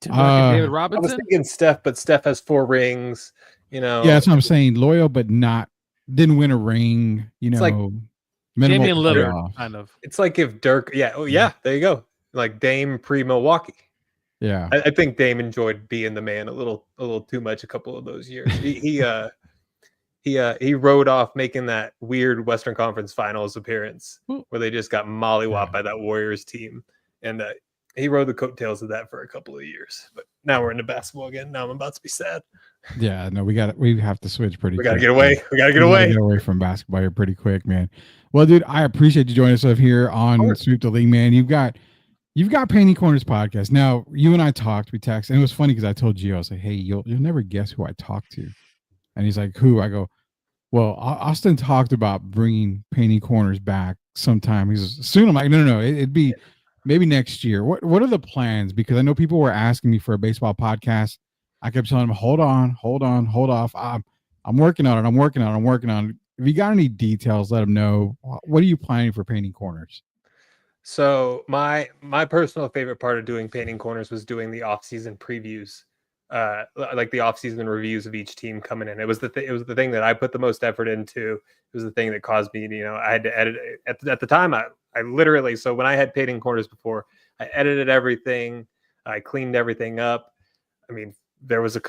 S9: David Robinson.
S14: I was thinking Steph, but Steph has 4 rings.
S8: Yeah, that's what I'm saying. Loyal, but didn't win a ring.
S14: It's like
S9: Damian Lillard, kind of.
S14: It's like if Dirk. Yeah. Oh, yeah. There you go. Like Dame pre-Milwaukee.
S8: Yeah.
S14: I think Dame enjoyed being the man a little too much a couple of those years. He rode off making that weird Western Conference Finals appearance where they just got mollywopped by that Warriors team, and he rode the coattails of that for a couple of years. But now we're into basketball again. Now I'm about to be sad.
S8: Yeah, no, we have to switch pretty.
S14: We gotta get away. We gotta get away
S8: from basketball here pretty quick, man. Well, dude, I appreciate you joining us up here on Sweep the League, man. You've got Painting Corners podcast. Now, you and I talked. We texted, and it was funny because I told Gio, I was like, "Hey, you'll never guess who I talked to," and he's like, "Who?" I go, "Well, Austin talked about bringing Painting Corners back sometime." He's soon. I'm like, "No, it'd be maybe next year." What are the plans? Because I know people were asking me for a baseball podcast. I kept telling them, hold off. I'm working on it. If you got any details, let them know. What are you planning for Painting Corners?
S14: So my personal favorite part of doing Painting Corners was doing the off-season previews, like the off-season reviews of each team coming in. It was the thing that I put the most effort into. It was the thing that caused me, I had to edit it. At the time, I literally, so when I had Painting Corners before, I edited everything, I cleaned everything up. I mean, there was a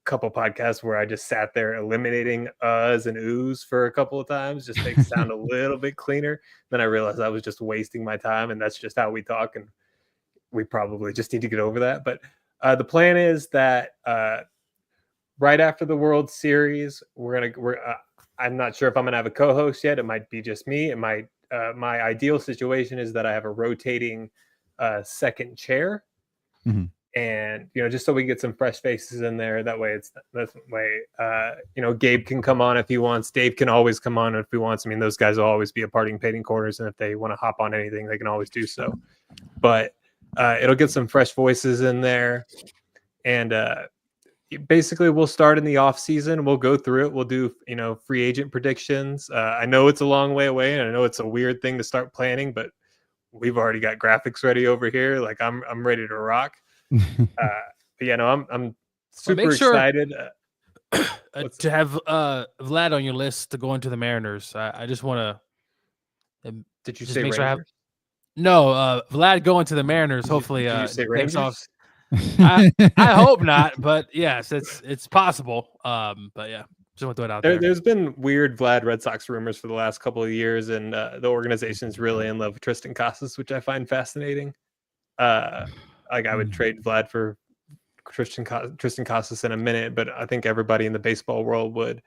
S14: couple podcasts where I just sat there eliminating uhs and oohs for a couple of times, just to make it sound a little bit cleaner. Then I realized I was just wasting my time, and that's just how we talk, and we probably just need to get over that. But the plan is that right after the World Series, I'm not sure if I'm gonna have a co-host yet. It might be just me. It might. My ideal situation is that I have a rotating second chair.
S8: Mm-hmm.
S14: And just so we get some fresh faces in there, Gabe can come on if he wants. Dave can always come on if he wants. I mean, those guys will always be a part in Painting Corners, and if they want to hop on anything, they can always do so. But it'll get some fresh voices in there, and basically we'll start in the off season. We'll go through it. We'll do free agent predictions. I know it's a long way away, and I know it's a weird thing to start planning, but we've already got graphics ready over here. Like I'm ready to rock. I'm super excited
S9: to have Vlad on your list to go into the Mariners. I just want
S14: to. Did you say Rangers?
S9: Sure no, Vlad going to the Mariners. Hopefully,
S14: did you say Rangers?
S9: I hope not, but yes, it's possible. But yeah, just want to throw it out there.
S14: There's been weird Vlad Red Sox rumors for the last couple of years, and the organization's really in love with Tristan Casas, which I find fascinating. I would trade Vlad for Tristan Casas in a minute, but I think everybody in the baseball world would.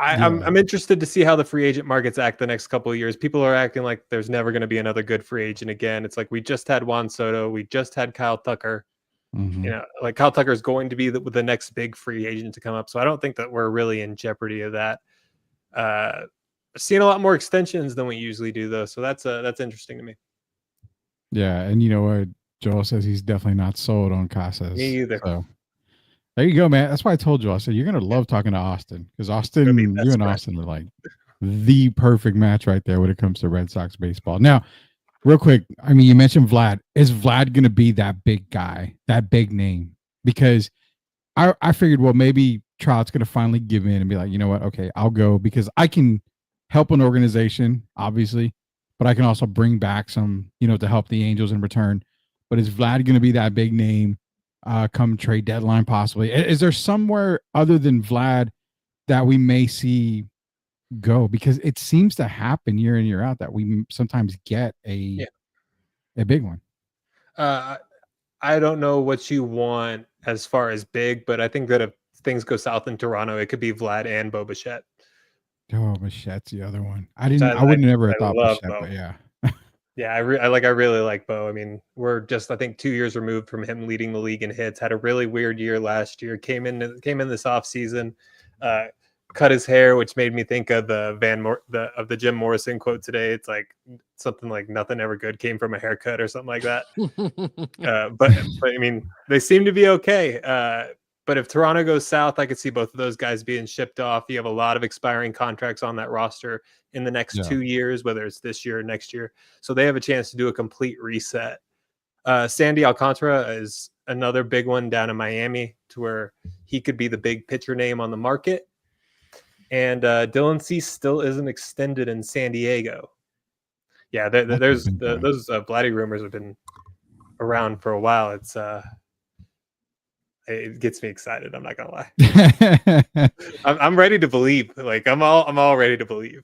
S14: I'm interested to see how the free agent markets act the next couple of years. People are acting like there's never going to be another good free agent again. It's like we just had Juan Soto, we just had Kyle Tucker.
S8: Mm-hmm.
S14: You know, like Kyle Tucker is going to be the next big free agent to come up. So I don't think that we're really in jeopardy of that. Seeing a lot more extensions than we usually do, though. So that's interesting to me.
S8: Yeah, and you know what? Joel says he's definitely not sold on Casas.
S14: Me either.
S8: So there you go, man. That's why I told you. I said you're gonna love talking to Austin because Austin, you and Austin are like the perfect match right there when it comes to Red Sox baseball. Now, real quick, I mean, you mentioned Vlad. Is Vlad gonna be that big guy, that big name? Because I figured, well, maybe Trout's gonna finally give in and be like, you know what? Okay, I'll go because I can help an organization, obviously, but I can also bring back some, to help the Angels in return. But is Vlad going to be that big name come trade deadline possibly? Is there somewhere other than Vlad that we may see go? Because it seems to happen year in, year out that we sometimes get a big one.
S14: I don't know what you want as far as big, but I think that if things go south in Toronto, it could be Vlad and Bo Bichette.
S8: Oh, Bichette's the other one. I wouldn't have ever thought Bichette, but yeah.
S14: Yeah, I really like Bo. I mean, we're just, I think, 2 years removed from him leading the league in hits. Had a really weird year last year. Came in this offseason, cut his hair, which made me think of the Jim Morrison quote today. It's like something like nothing ever good came from a haircut or something like that. But I mean, they seem to be okay. But if Toronto goes south, I could see both of those guys being shipped off. You have a lot of expiring contracts on that roster in the next 2 years, whether it's this year or next year. So they have a chance to do a complete reset. Sandy Alcantara is another big one down in Miami to where he could be the big pitcher name on the market. And Dylan Cease still isn't extended in San Diego. Yeah, those Vladdy rumors have been around for a while. It gets me excited. I'm not gonna lie. I'm ready to believe. Like I'm all ready to believe.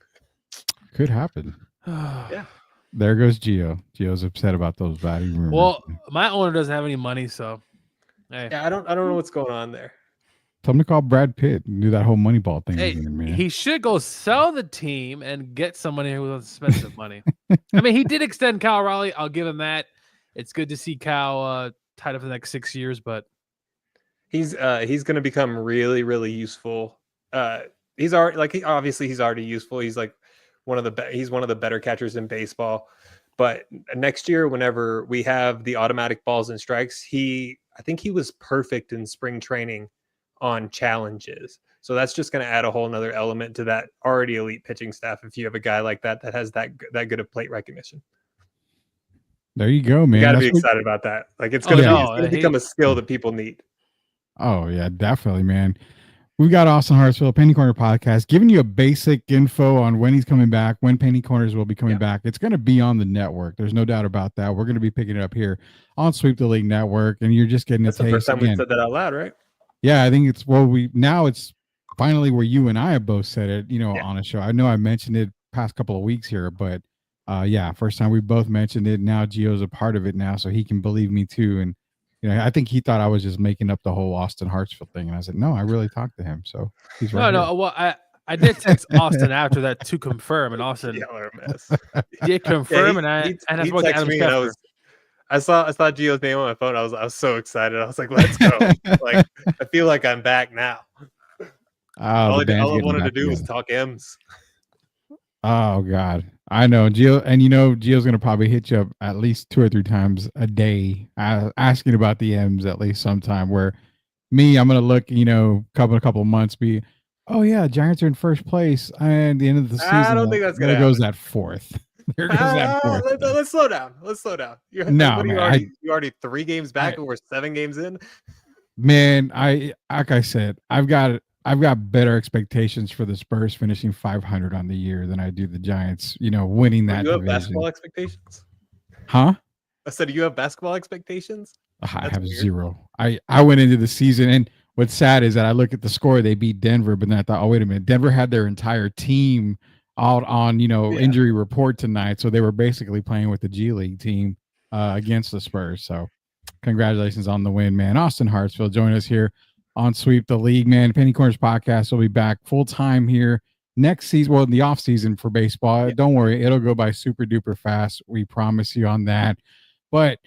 S8: Could happen.
S14: Yeah.
S8: There goes Gio. Gio's upset about those Vladdy rumors.
S9: Well, my owner doesn't have any money, so hey.
S14: Yeah, I don't know what's going on there.
S8: Tell him to call Brad Pitt and do that whole Moneyball thing
S9: Hey,
S8: again, man.
S9: he should go sell the team and get somebody who wants expensive money. I mean, he did extend Cal Raleigh. I'll give him that. It's good to see Cal tied up for the next 6 years, but
S14: he's going to become really, really useful. He's already useful. He's like one of the better catchers in baseball. But next year, whenever we have the automatic balls and strikes, I think he was perfect in spring training on challenges. So that's just going to add a whole nother element to that already elite pitching staff. If you have a guy like that has that good of plate recognition.
S8: There you go, man.
S14: You got to be excited about that. Like it's going to become a skill that people need.
S8: Oh yeah, definitely, man. We've got Austin Hartsfield, Penny Corner Podcast, giving you a basic info on when he's coming back, when Penny Corners will be coming back. It's going to be on the network. There's no doubt about that. We're going to be picking it up here on Sweep the League Network, and you're just getting
S14: That's
S8: a taste.
S14: The first time
S8: again.
S14: we said that out loud, right?
S8: Yeah, I think it's it's finally where you and I have both said it, on a show. I know I mentioned it past couple of weeks here, but first time we both mentioned it. Now Gio's a part of it now, so he can believe me too. And I think he thought I was just making up the whole Austin Hartsfield thing, and I said, no, I really talked to him. So he's right.
S9: No. Well, I did text Austin after that to confirm, and Austin did confirm, and I spoke to Adam Schefter.
S14: I saw Gio's name on my phone. I was so excited. I was like, let's go. Like I feel like I'm back now. All I wanted to do was talk M's.
S8: Oh God. I know Gio, and Gio's gonna probably hit you up at least 2 or 3 times a day, asking about the M's at least sometime. Where I'm gonna look, couple of months, oh yeah, Giants are in first place, and the end of the season.
S14: I don't think that's gonna.
S8: There goes that fourth. There goes that fourth.
S14: Let's slow down. You already 3 games back, and we're 7 games in.
S8: Man, like I said, I've got better expectations for the Spurs finishing 500 on the year than I do the Giants, winning that division.
S14: You have basketball expectations?
S8: Huh?
S14: I said, you have basketball expectations?
S8: I have zero. I went into the season, and what's sad is that I look at the score, they beat Denver, but then I thought, oh, wait a minute. Denver had their entire team out on, injury report tonight. So they were basically playing with the G League team against the Spurs. So congratulations on the win, man. Austin Hartsfield join us here on Sweep the League, man. Penny Corners podcast will be back full time here next season. Well, in the off season for baseball. Don't worry, it'll go by super duper fast. We promise you on that. But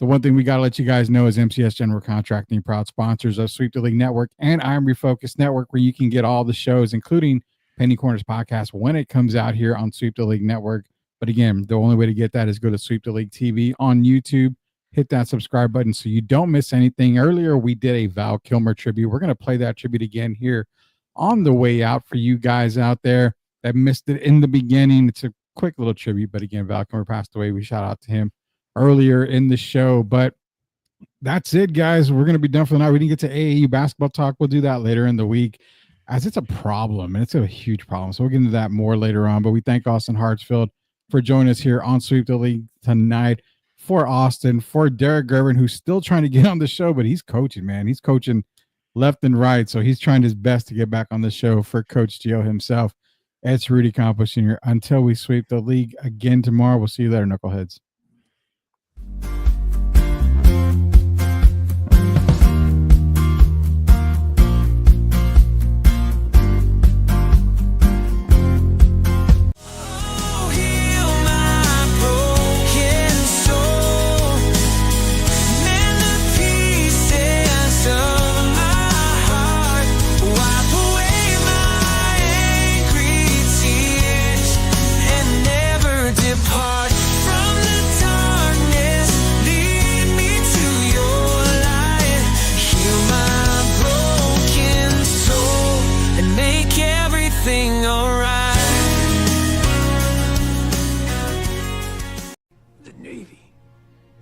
S8: the one thing we got to let you guys know is MCS General Contracting, proud sponsors of Sweep the League Network and I'm Refocused Network, where you can get all the shows, including Penny Corners podcast, when it comes out here on Sweep the League Network. But again, the only way to get that is go to Sweep the League TV on YouTube. Hit that subscribe button so you don't miss anything. Earlier, we did a Val Kilmer tribute. We're going to play that tribute again here on the way out for you guys out there that missed it in the beginning. It's a quick little tribute, but again, Val Kilmer passed away. We shout out to him earlier in the show. But that's it, guys. We're going to be done for the night. We didn't get to AAU basketball talk. We'll do that later in the week, as it's a problem, and it's a huge problem. So we'll get into that more later on. But we thank Austin Hartsfield for joining us here on Sweep the League tonight. For Austin, for Derek Gervin, who's still trying to get on the show, but he's coaching, man. He's coaching left and right, so he's trying his best to get back on the show. For Coach Gio himself, it's Rudy Campos Jr. Until we sweep the league again tomorrow, we'll see you later, knuckleheads.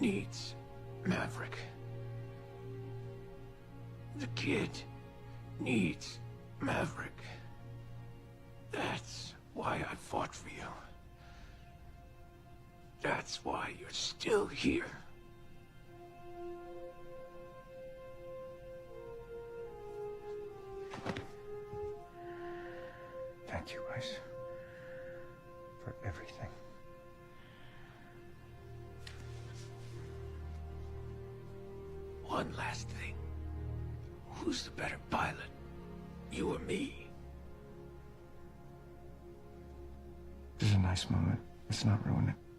S3: Needs Maverick. The kid needs Maverick. That's why I fought for you. That's why you're still here.
S7: Thank you, Rice, for everything.
S3: One last thing. Who's the better pilot? You or me?
S7: This is a nice moment. Let's not ruin it.